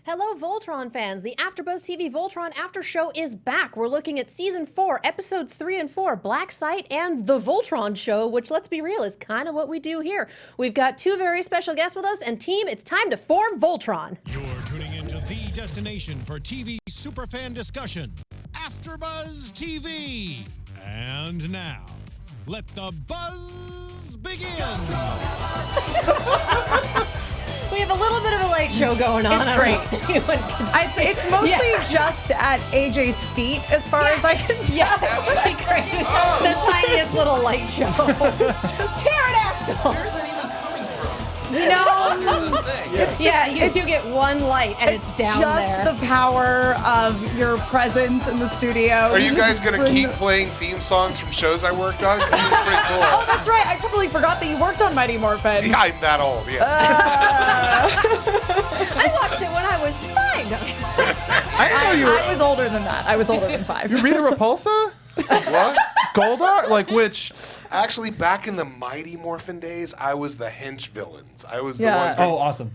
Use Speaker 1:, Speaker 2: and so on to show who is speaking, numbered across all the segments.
Speaker 1: Hello, Voltron fans. The AFTERBUZZ TV Voltron After Show is back. We're looking at Season 4, Episodes 3 and 4, Black Site and The Voltron Show, which, let's be real, is kind of what we do here. We've got two very special guests with us, and team, it's time to form Voltron.
Speaker 2: You're tuning into the destination for TV superfan discussion, AFTERBUZZ TV. And now, let the buzz begin.
Speaker 1: We have a little bit of a late show going on.
Speaker 3: It's great.
Speaker 1: It's
Speaker 3: mostly just at AJ's feet, as far as I can tell.
Speaker 1: Yeah, that would be great. The tiniest little light show. Pterodactyl.
Speaker 3: You know,
Speaker 1: you get one light and it's down there.
Speaker 3: Just the power of your presence in the studio.
Speaker 4: Are you guys going to keep playing theme songs from shows I worked on? This is pretty cool.
Speaker 3: Oh, that's right. I totally forgot that you worked on Mighty Morphin.
Speaker 4: Yeah, I'm that old, yes.
Speaker 1: I watched it when I was 5.
Speaker 3: I was older than that. I was older than 5.
Speaker 5: You read a Repulsa?
Speaker 4: What?
Speaker 5: Goldar? Like which?
Speaker 4: Actually, back in the Mighty Morphin days, I was the hench villains. I was the ones.
Speaker 5: Oh, awesome.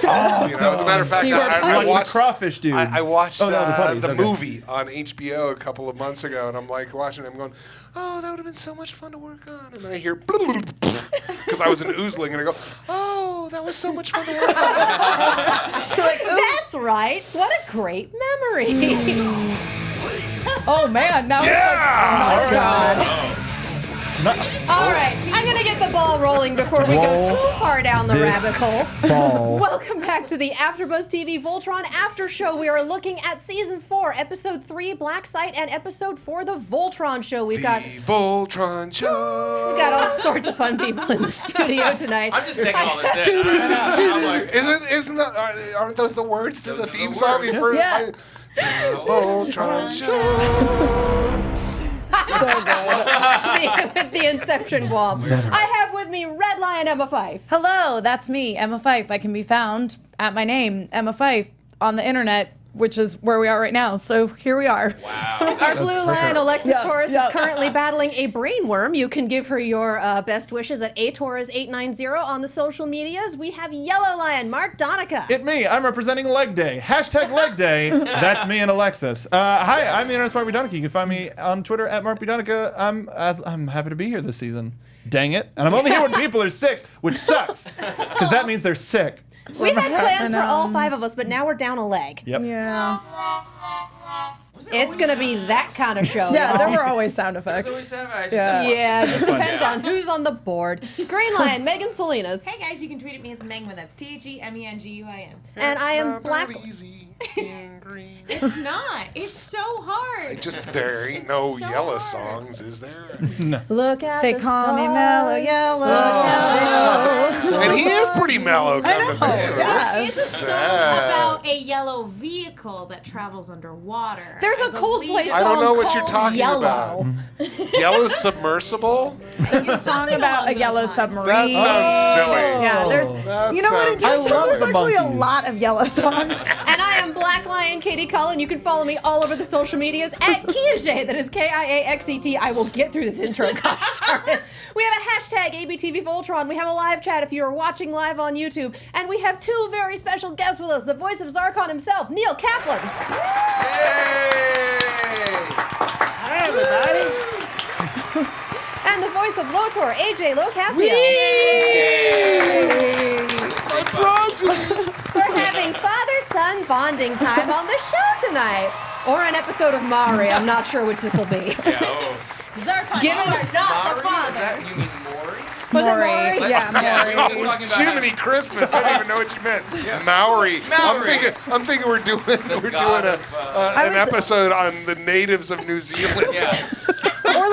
Speaker 4: As a matter of fact, I watched
Speaker 5: crawfish dude.
Speaker 4: I watched the
Speaker 5: okay.
Speaker 4: movie on HBO a couple of months ago, and I'm like watching it, I'm going, oh, that would have been so much fun to work on. And then I hear, because I was an oozling, and I go, oh, that was so much fun to work on.
Speaker 1: You're like, that's right. What a great memory.
Speaker 3: Oh, man. Now
Speaker 4: Yeah!
Speaker 3: It's like, oh, my God.
Speaker 1: All right, I'm going to get the ball rolling before we go too far down the rabbit hole. Welcome back to the AFTERBUZZ TV Voltron After Show. We are looking at Season 4, Episode 3, Black Site, and Episode 4, The Voltron Show. We've got
Speaker 4: Voltron Show.
Speaker 1: We've got all sorts of fun people in the studio tonight.
Speaker 6: I'm just taking all this in. I'm like,
Speaker 4: Isn't that, aren't those the words to the theme song?
Speaker 6: words.
Speaker 3: Yeah.
Speaker 4: The Voltron Show.
Speaker 3: So good.
Speaker 1: With the Inception womp. I have with me Red Lion Emma Fyffe.
Speaker 3: Hello, that's me, Emma Fyffe. I can be found at my name, Emma Fyffe, on the internet, which is where we are right now. So here we are.
Speaker 6: wow.
Speaker 1: Our blue lion, Alexis Torres,
Speaker 3: yeah.
Speaker 1: is currently battling a brainworm. You can give her your best wishes at atorres890 on the social medias. We have yellow lion, Mark Donica.
Speaker 5: It me. I'm representing Leg Day. Hashtag Leg Day. That's me and Alexis. Hi, I'm the internet's Mark B. Donica. You can find me on Twitter at Mark B. Donica. I'm happy to be here this season. Dang it. And I'm only here when people are sick, which sucks. Because that means they're sick.
Speaker 1: We had plans for all 5 of us, but now we're down a leg.
Speaker 5: Yep.
Speaker 3: Yeah.
Speaker 1: It's going to be that kind of show.
Speaker 3: Yeah,
Speaker 1: y'all.
Speaker 3: there were always sound effects.
Speaker 1: Yeah, it just depends on who's on the board. Green Lion, Megan Salinas.
Speaker 7: Hey guys, you can tweet at me at the Mengman. That's TheMenguin.
Speaker 1: And I am Black.
Speaker 4: Easy being green.
Speaker 7: It's not. It's so hard.
Speaker 4: There ain't
Speaker 7: It's
Speaker 4: no
Speaker 7: so
Speaker 4: yellow
Speaker 7: hard.
Speaker 4: songs, is there?
Speaker 1: Look at
Speaker 3: They
Speaker 1: the
Speaker 3: call me
Speaker 1: stars.
Speaker 3: Mellow Yellow.
Speaker 4: And he is pretty mellow, come to
Speaker 3: know,
Speaker 4: think of it.
Speaker 3: yeah.
Speaker 4: It's
Speaker 7: It's a song
Speaker 4: sad.
Speaker 7: about a yellow vehicle that travels underwater.
Speaker 1: There's
Speaker 7: I
Speaker 1: a Coldplay
Speaker 7: believe-
Speaker 1: song
Speaker 4: I don't know what you're
Speaker 1: called
Speaker 4: talking
Speaker 1: Yellow.
Speaker 4: about. Yellow submersible?
Speaker 3: There's a song about a yellow
Speaker 4: That
Speaker 3: submarine.
Speaker 4: sounds silly.
Speaker 3: Yeah, there's.
Speaker 4: That
Speaker 3: You know what? It
Speaker 4: sounds
Speaker 3: turns out
Speaker 5: I love
Speaker 3: there's
Speaker 5: the
Speaker 3: actually a
Speaker 5: monkeys.
Speaker 3: lot of yellow songs.
Speaker 1: And I am Black Lion Katie Cullen. You can follow me all over the social medias at Kiaxet. That is Kiaxet. I will get through this intro. Gosh darn it. We have a hashtag ABTV Voltron. We have a live chat if you are watching live on YouTube. And we have 2 very special guests with us. The voice of Zarkon himself, Neil Kaplan.
Speaker 4: Hi, everybody.
Speaker 1: And the voice of Lotor, AJ LoCascio.
Speaker 4: My project.
Speaker 1: We're having father-son bonding time on the show tonight. Or an episode of Mari. I'm not sure which this will be.
Speaker 7: Zarkon,
Speaker 1: Given-
Speaker 7: you are not the father.
Speaker 6: You mean Maury?
Speaker 1: Was it
Speaker 3: Maury.
Speaker 1: Maury?
Speaker 3: Yeah, Maury.
Speaker 4: Jiminy Christmas! I don't even know what you meant. Maori.
Speaker 6: Maori.
Speaker 4: I'm thinking we're doing
Speaker 6: god
Speaker 4: an
Speaker 3: was-
Speaker 4: episode on the natives of New Zealand.
Speaker 6: Yeah.
Speaker 3: Or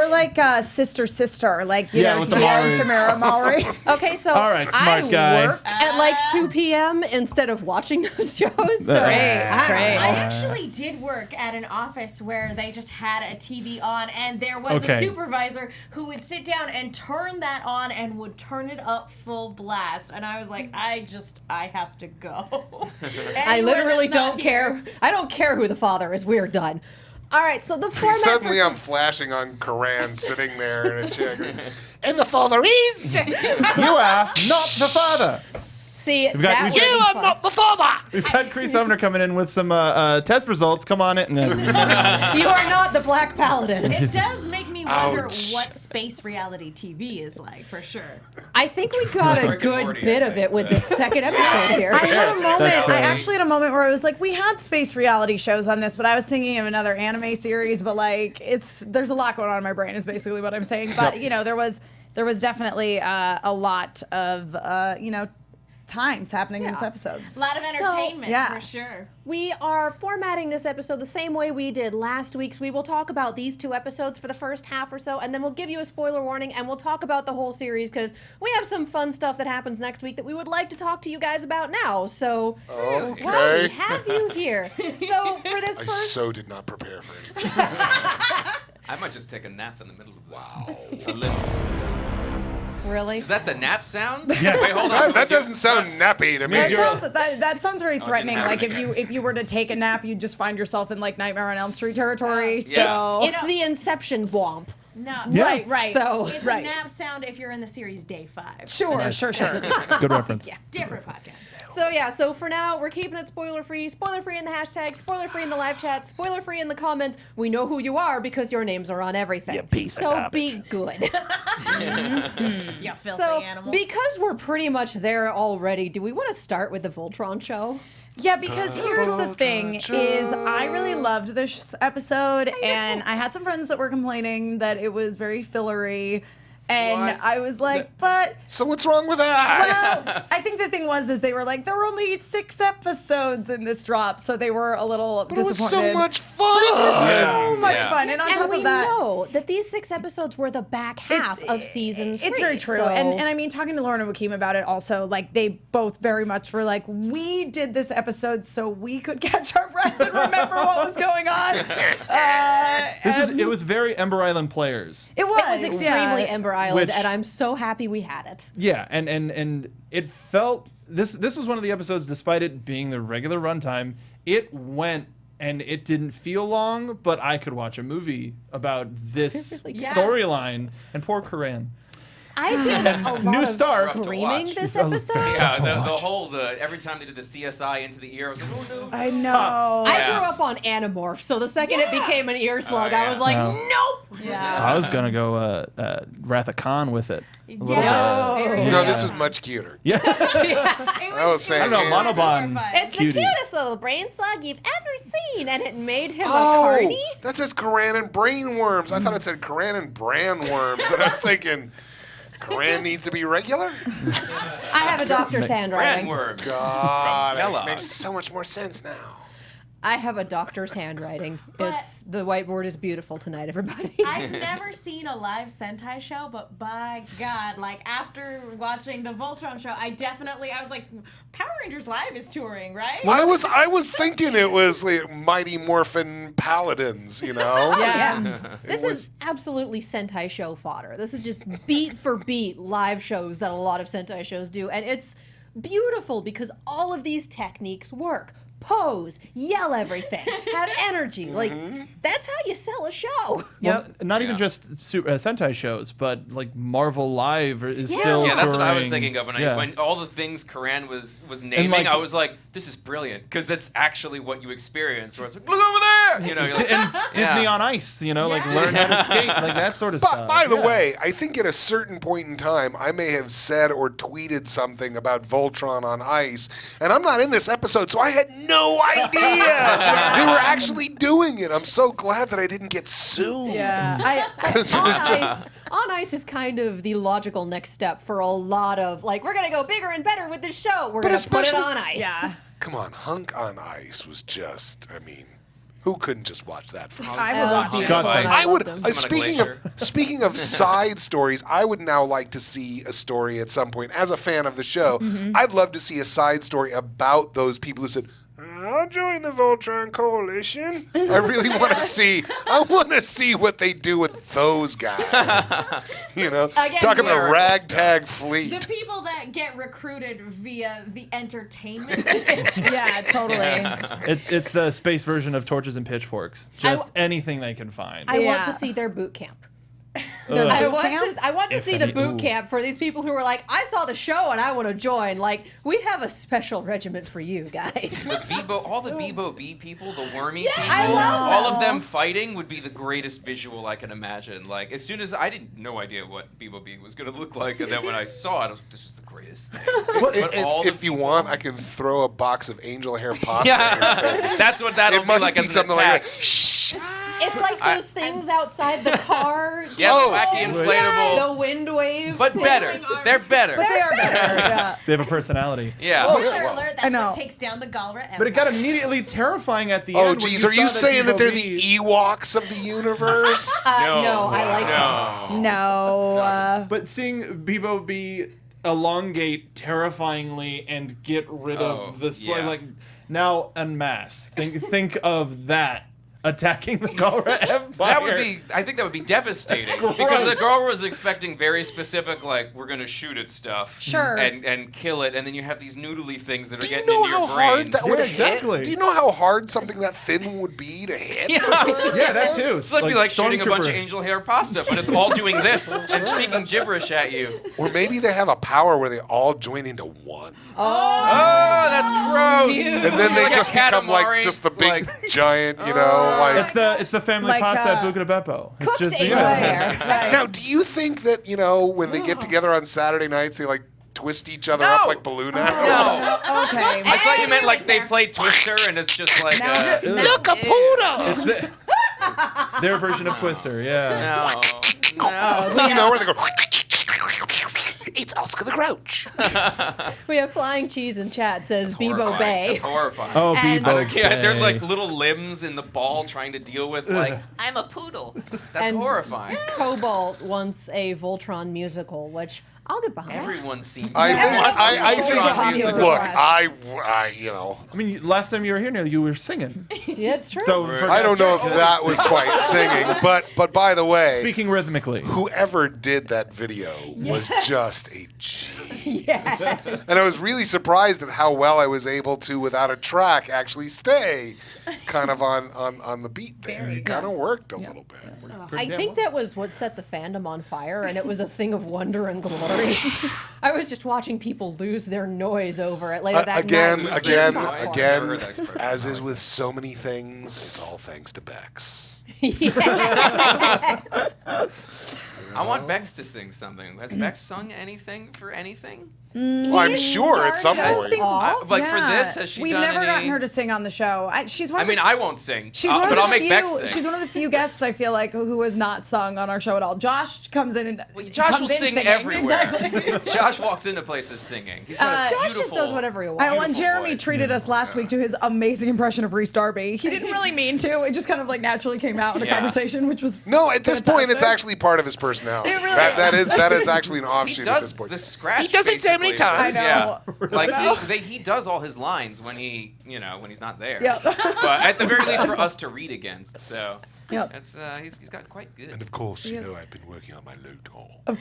Speaker 3: like,
Speaker 1: I
Speaker 3: sister, like,
Speaker 5: Yeah, with the
Speaker 3: Tamara and
Speaker 5: Mauris.
Speaker 3: Tamara Maury.
Speaker 1: Okay, so
Speaker 5: All right, smart
Speaker 1: I
Speaker 5: guy.
Speaker 1: work at like 2 p.m. instead of watching those shows. So
Speaker 3: Great.
Speaker 7: I actually did work at an office where they just had a TV on, and there was
Speaker 5: Okay.
Speaker 7: a supervisor who would sit down and turn that on and would turn it up full blast. And I was like, I have to go.
Speaker 1: I literally don't care. I don't care who the father is. We're done. All right, so the
Speaker 4: See,
Speaker 1: format
Speaker 4: suddenly
Speaker 1: for
Speaker 4: I'm flashing on Koran sitting there in a chair. And the father is.
Speaker 5: You are not the father.
Speaker 1: See,
Speaker 5: We've got-
Speaker 1: that
Speaker 5: we've
Speaker 1: would
Speaker 5: got-
Speaker 1: be fun.
Speaker 4: the father.
Speaker 5: We've had Chris Sumner coming in with some test results. Come on in.
Speaker 1: You are not the Black Paladin.
Speaker 7: It does make me wonder
Speaker 4: Ouch.
Speaker 7: what space reality TV is like, for sure.
Speaker 1: I think we got a
Speaker 6: Rick and
Speaker 1: good
Speaker 6: Morty,
Speaker 1: bit
Speaker 6: I
Speaker 1: of
Speaker 6: think.
Speaker 1: it with this second episode here.
Speaker 3: I had a moment.
Speaker 5: That's
Speaker 3: I
Speaker 5: fair.
Speaker 3: actually had a moment where I was like, we had space reality shows on this, but I was thinking of another anime series. But like, there's a lot going on in my brain. Is basically what I'm saying. But you know, there was definitely a lot of times happening in this episode.
Speaker 7: A lot of entertainment,
Speaker 3: yeah.
Speaker 7: for sure.
Speaker 1: We are formatting this episode the same way we did last week's. We will talk about these 2 episodes for the first half or so, and then we'll give you a spoiler warning, and we'll talk about the whole series, because we have some fun stuff that happens next week that we would like to talk to you guys about now. So, while we
Speaker 4: Okay.
Speaker 1: have you here. So, for this
Speaker 4: I
Speaker 1: first...
Speaker 4: so did not prepare for anything.
Speaker 6: I might just take a nap in the middle of this.
Speaker 4: Wow.
Speaker 6: A little.
Speaker 1: Really?
Speaker 6: Is that the nap sound?
Speaker 5: Yeah.
Speaker 6: Wait, hold on.
Speaker 4: That doesn't sound nappy to me.
Speaker 3: That sounds very threatening.
Speaker 6: happen
Speaker 3: Like
Speaker 6: again.
Speaker 3: if you were to take a nap, you'd just find yourself in like Nightmare on Elm Street territory.
Speaker 6: Yes.
Speaker 3: So
Speaker 1: It's the Inception womp.
Speaker 7: No,
Speaker 5: Yeah.
Speaker 3: right.
Speaker 1: So,
Speaker 7: it's
Speaker 3: right.
Speaker 7: a nap sound if you're in the series day 5.
Speaker 3: Sure.
Speaker 5: Good reference.
Speaker 7: Different podcast.
Speaker 1: So for now, we're keeping it spoiler-free in the hashtag, spoiler-free in the live chat, spoiler-free in the comments. We know who you are because your names are on everything.
Speaker 5: You piece of
Speaker 1: so
Speaker 5: garbage.
Speaker 1: be good.
Speaker 7: You filthy
Speaker 1: So
Speaker 7: animal.
Speaker 1: because we're pretty much there already, do we want to start with the Voltron show?
Speaker 3: Yeah, because here's the thing: is I really loved this episode, and I had some friends that were complaining that it was very fillery, and
Speaker 6: What?
Speaker 3: I was like, but.
Speaker 4: So what's wrong with that?
Speaker 3: Well, I think the thing was they were like, there were only 6 episodes in this drop, so they were a little
Speaker 4: But it was
Speaker 3: disappointed.
Speaker 4: so much fun.
Speaker 3: So much
Speaker 6: Yeah.
Speaker 3: fun, and on
Speaker 1: And
Speaker 3: top
Speaker 1: we
Speaker 3: of that,
Speaker 1: know that these 6 episodes were the back half of season 3.
Speaker 3: It's very true.
Speaker 1: So
Speaker 3: And I mean, talking to Lauren and Wakeem about it also, like, they both very much were like, we did this episode so we could catch our breath and remember what was going on.
Speaker 5: It was very Ember Island players.
Speaker 3: It was.
Speaker 1: it was extremely
Speaker 3: yeah.
Speaker 1: Ember Island,
Speaker 5: Which-
Speaker 1: and I'm so happy we had it.
Speaker 5: Yeah, and it felt this was one of the episodes, despite it being the regular runtime, it went and it didn't feel long, but I could watch a movie about this
Speaker 1: Yeah.
Speaker 5: storyline. And poor Corinne.
Speaker 1: I did a lot
Speaker 5: New
Speaker 1: of
Speaker 5: star.
Speaker 1: screaming
Speaker 6: Watch.
Speaker 1: this
Speaker 5: It's
Speaker 1: episode.
Speaker 5: very
Speaker 6: Yeah,
Speaker 5: to
Speaker 6: the
Speaker 5: watch.
Speaker 6: whole every time they did the CSI into the ear, I was like, oh no.
Speaker 3: I know.
Speaker 5: Stop.
Speaker 1: I
Speaker 6: Yeah.
Speaker 1: grew up on Animorph, so the second it became an ear slug, I
Speaker 6: yeah.
Speaker 1: was like,
Speaker 5: No.
Speaker 1: nope.
Speaker 3: Yeah.
Speaker 5: I was gonna go Wrath of Khan with it. A little bit.
Speaker 4: No, this was much cuter.
Speaker 5: Yeah.
Speaker 4: I was saying.
Speaker 5: I don't know,
Speaker 4: hands-
Speaker 5: Monobon.
Speaker 1: It's
Speaker 5: Cutie.
Speaker 1: the cutest little brain slug you've ever seen, and it made him a
Speaker 4: Oh,
Speaker 1: carny.
Speaker 4: that says Koran and brain worms. I thought it said Koran and bran worms, and I was thinking, Koran needs to be regular.
Speaker 1: I have a doctor's handwriting.
Speaker 6: Brandworm.
Speaker 4: God, it
Speaker 6: Kellogg.
Speaker 4: makes so much more sense now.
Speaker 1: I have a doctor's handwriting.
Speaker 7: But-
Speaker 1: It's the whiteboard is beautiful tonight, everybody.
Speaker 7: I've never seen a live Sentai show, but by God, like after watching the Voltron show, I was like, Power Rangers Live is touring, right?
Speaker 4: I was thinking it was like Mighty Morphin Paladins, you know?
Speaker 1: Yeah. This is absolutely Sentai show fodder. This is just beat for beat live shows that a lot of Sentai shows do. And it's beautiful because all of these techniques work. Pose, yell everything, have energy. Like, that's how you sell a show.
Speaker 5: Well, not even
Speaker 6: Yeah.
Speaker 5: just Sentai shows, but like Marvel Live is
Speaker 1: Yeah.
Speaker 5: still
Speaker 6: Yeah, that's what I was
Speaker 5: touring.
Speaker 6: thinking of when all the things Karan was naming.
Speaker 5: like-
Speaker 6: I was like, "This is brilliant," because that's actually what you experience. Where it's like, "Look over there," you know. You're like,
Speaker 5: And Disney
Speaker 6: Yeah.
Speaker 5: on Ice, like
Speaker 7: Yeah.
Speaker 5: learn how to skate, like that sort of
Speaker 4: But
Speaker 5: stuff.
Speaker 4: by the
Speaker 5: Yeah.
Speaker 4: way, I think at a certain point in time, I may have said or tweeted something about Voltron on Ice, and I'm not in this episode, so I had no idea they were actually doing it. I'm so glad that I didn't get sued.
Speaker 3: Yeah.
Speaker 4: Because it was just.
Speaker 1: On Ice is kind of the logical next step for a lot of, like, we're going to go bigger and better with this show. We're going to put it
Speaker 4: especially-
Speaker 1: on Ice.
Speaker 3: Yeah.
Speaker 4: Come on, Hunk on Ice was just. I mean, who couldn't just watch that for?
Speaker 3: I
Speaker 1: That
Speaker 3: would
Speaker 1: was
Speaker 3: watch it.
Speaker 1: beautiful.
Speaker 5: God,
Speaker 4: I would.
Speaker 1: loved them.
Speaker 4: Speaking of side stories, I would now like to see a story at some point. As a fan of the show, I'd love to see a side story about those people who said, "I'll join the Voltron Coalition." I really want to see. I want to see what they do with those guys.
Speaker 1: Again,
Speaker 4: Talking about a
Speaker 6: American
Speaker 4: ragtag
Speaker 7: The
Speaker 4: fleet.
Speaker 7: people that get recruited via the entertainment.
Speaker 3: Yeah, totally.
Speaker 5: It's the space version of Torches and Pitchforks. Just anything they can find.
Speaker 1: I want
Speaker 3: Yeah.
Speaker 1: to see their boot camp. I
Speaker 3: camp?
Speaker 1: want to see the
Speaker 5: any-
Speaker 1: boot
Speaker 5: ooh.
Speaker 1: camp for these people who are like, I saw the show and I want to join. Like, we have a special regiment for you guys.
Speaker 6: The Bebo, all the Bebo Bee people, the wormy people,
Speaker 1: I love
Speaker 6: all
Speaker 1: them.
Speaker 6: of them fighting would be the greatest visual I can imagine. Like, as soon as I didn't no idea what Bebo Bee was gonna look like, and then when I saw it, I was, this is the greatest thing. But all
Speaker 4: If
Speaker 6: the
Speaker 4: you
Speaker 6: people-
Speaker 4: want, I can throw a box of angel hair pasta in
Speaker 6: yeah,
Speaker 4: your face.
Speaker 6: that's what that'll
Speaker 4: It
Speaker 6: be
Speaker 4: might
Speaker 6: like
Speaker 4: be
Speaker 6: as an
Speaker 4: something
Speaker 6: attack.
Speaker 4: like that. Shh.
Speaker 1: It's like those things outside the car.
Speaker 6: Yeah,
Speaker 4: Oh.
Speaker 6: wacky inflatable,
Speaker 1: The wind wave.
Speaker 6: but better. They're better.
Speaker 3: They are better. Yeah.
Speaker 5: They have a personality.
Speaker 6: Yeah.
Speaker 4: Oh,
Speaker 7: Spoiler
Speaker 4: yeah, well.
Speaker 7: alert,
Speaker 3: I
Speaker 7: that's
Speaker 3: know.
Speaker 7: what takes down the Galra Empire.
Speaker 5: But it got immediately terrifying at the
Speaker 4: Oh,
Speaker 5: end. when
Speaker 4: geez, are you
Speaker 5: saw
Speaker 4: saying that they're the
Speaker 5: Bebo Bee-
Speaker 4: Ewoks of the universe?
Speaker 1: No, I like it.
Speaker 6: No.
Speaker 3: No.
Speaker 5: But seeing Bebo Bee elongate terrifyingly and get rid
Speaker 6: Oh,
Speaker 5: of the
Speaker 6: yeah.
Speaker 5: like now en masse. Think of that attacking the Galra Empire.
Speaker 6: That would be, I think that would be devastating.
Speaker 5: gross.
Speaker 6: Because the girl was expecting very specific, like, we're going to shoot at stuff.
Speaker 3: Sure.
Speaker 6: And kill it, and then you have these noodly things that are
Speaker 4: Do you
Speaker 6: getting
Speaker 4: know
Speaker 6: into your
Speaker 4: how
Speaker 6: brain.
Speaker 4: hard that would
Speaker 5: Yeah,
Speaker 4: hit?
Speaker 5: exactly.
Speaker 4: Do you know how hard something that thin would be to hit?
Speaker 6: Yeah.
Speaker 5: Yeah, that too.
Speaker 6: It's like shooting a bunch of
Speaker 5: Stormtrooper.
Speaker 6: angel hair pasta, but it's all doing this and speaking gibberish at you.
Speaker 4: Or maybe they have a power where they all join into one.
Speaker 6: Oh, that's gross.
Speaker 4: And then they
Speaker 6: Like a
Speaker 4: just become like
Speaker 6: Katamari,
Speaker 4: just the big
Speaker 6: like-
Speaker 4: giant, you know, like.
Speaker 5: It's the family
Speaker 3: Like,
Speaker 5: pasta at Buca de Beppo. It's
Speaker 1: Cooked
Speaker 5: just
Speaker 1: angel hair.
Speaker 3: Right.
Speaker 4: Now, do you think that, you know, when they get together on Saturday nights, they like twist each other up
Speaker 6: No.
Speaker 4: like balloon
Speaker 6: No.
Speaker 4: animals?
Speaker 3: Okay.
Speaker 6: I thought you meant
Speaker 7: we
Speaker 6: like
Speaker 7: went
Speaker 6: they
Speaker 7: there.
Speaker 6: play Twister and it's just like
Speaker 3: Look,
Speaker 6: a
Speaker 4: poodle!
Speaker 5: It's their version of Twister. Yeah.
Speaker 6: No.
Speaker 4: You know, where they go. It's Oscar the Grouch.
Speaker 1: We have Flying Cheese in chat says Bebo
Speaker 6: Horrifying.
Speaker 1: Bay.
Speaker 6: That's horrifying.
Speaker 5: Oh,
Speaker 1: And-
Speaker 5: Bebo
Speaker 6: Yeah, they're
Speaker 5: Bay.
Speaker 6: like little limbs in the ball trying to deal with like I'm a poodle. That's
Speaker 1: And-
Speaker 6: horrifying.
Speaker 1: Cobalt wants a Voltron musical, which I'll get behind.
Speaker 6: Everyone seems.
Speaker 4: I think,
Speaker 6: wants
Speaker 4: I
Speaker 6: a
Speaker 4: think,
Speaker 6: Voltron musical.
Speaker 4: look, I, you know,
Speaker 5: I mean, last time you were here, Neil, you were singing.
Speaker 1: Yeah, it's true.
Speaker 5: So for
Speaker 4: I don't know if that was quite singing, but by the way,
Speaker 5: speaking rhythmically.
Speaker 4: whoever did that video was just a genius.
Speaker 1: yes.
Speaker 4: And I was really surprised at how well I was able to, without a track, actually stay kind of on the beat there. It kind of worked a little bit.
Speaker 1: I think that was what set the fandom on fire, and it was a thing of wonder and glory. I was just watching people lose their noise over it later that
Speaker 4: Again,
Speaker 1: night.
Speaker 6: Never heard that expression.
Speaker 4: as is with so many things, it's all thanks to Bex.
Speaker 6: I want Bex to sing something. Has Bex sung anything for anything?
Speaker 4: Well, I'm sure at some
Speaker 1: Darn it.
Speaker 4: point.
Speaker 6: Like for this, has she
Speaker 3: We've
Speaker 6: done
Speaker 3: never
Speaker 6: any?
Speaker 3: gotten her to sing on the show. She's one.
Speaker 6: I
Speaker 3: of
Speaker 6: mean,
Speaker 3: the,
Speaker 6: I won't sing,
Speaker 3: She's one of
Speaker 6: but
Speaker 3: the
Speaker 6: I'll make
Speaker 3: few,
Speaker 6: Bex sing.
Speaker 3: She's one of the few guests I feel like who has not sung on our show at all. Josh comes in and
Speaker 6: Josh
Speaker 3: comes
Speaker 6: will
Speaker 3: in
Speaker 6: sing
Speaker 3: singing.
Speaker 6: everywhere.
Speaker 3: Exactly.
Speaker 6: Josh walks into places singing. He's got a
Speaker 1: Josh
Speaker 6: beautiful.
Speaker 1: just does whatever he wants.
Speaker 3: And when
Speaker 6: Beautiful
Speaker 3: Jeremy
Speaker 6: voice.
Speaker 3: treated us last week to his amazing impression of Reese Darby, he didn't really mean to. It just kind of like naturally came out in a
Speaker 6: Yeah.
Speaker 3: conversation, which was
Speaker 4: No, at this point, it's
Speaker 3: fantastic.
Speaker 4: actually part of his personality.
Speaker 3: It really
Speaker 4: that is actually an
Speaker 6: He
Speaker 4: offshoot at this
Speaker 6: does
Speaker 4: point.
Speaker 6: the scratch.
Speaker 4: He does it so many
Speaker 6: basically,
Speaker 4: times.
Speaker 3: I know.
Speaker 6: Yeah. Like he does all his lines when when he's not there.
Speaker 3: Yep.
Speaker 6: But at the very least for us to read against. So
Speaker 3: Yep.
Speaker 6: that's he's got quite good.
Speaker 4: And of course, you
Speaker 3: Yes.
Speaker 4: know, I've been working on my low tone.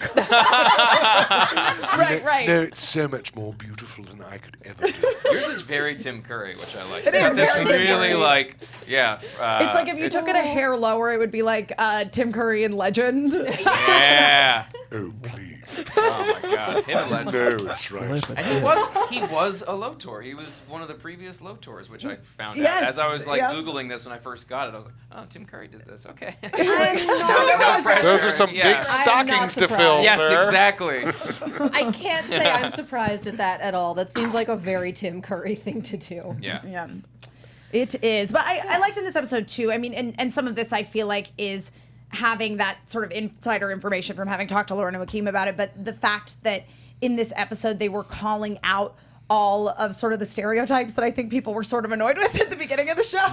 Speaker 3: right.
Speaker 4: No, it's so much more beautiful than I could ever do.
Speaker 6: Yours is very Tim Curry, which I like.
Speaker 3: It is
Speaker 6: This
Speaker 3: very
Speaker 6: is
Speaker 3: Tim
Speaker 6: really
Speaker 3: Curry.
Speaker 6: like, yeah.
Speaker 3: It's like if you took it a hair lower, it would be like Tim Curry in Legend.
Speaker 6: Yeah.
Speaker 4: Oh, please.
Speaker 6: Oh my God. Him and Legend.
Speaker 4: No, that's right.
Speaker 6: And he was a Lotor. He was one of the previous Lotors, which I found out
Speaker 3: Yes,
Speaker 6: as I was like
Speaker 3: yep.
Speaker 6: Googling this when I first got it. I was like, oh, Tim Curry did this. Okay.
Speaker 3: No
Speaker 6: pressure.
Speaker 4: Those are some
Speaker 6: Yeah.
Speaker 4: big stockings to
Speaker 1: surprised.
Speaker 4: fill,
Speaker 6: Yes,
Speaker 4: sir.
Speaker 6: exactly.
Speaker 1: I can't say I'm surprised at that at all. That seems like a very Tim Curry thing to do.
Speaker 6: Yeah.
Speaker 3: Yeah, it is. But I liked in this episode too. I mean, and some of this I feel like is having that sort of insider information from having talked to Lauren and Joaquim about it. But the fact that in this episode they were calling out all of sort of the stereotypes that I think people were sort of annoyed with at the beginning of the show.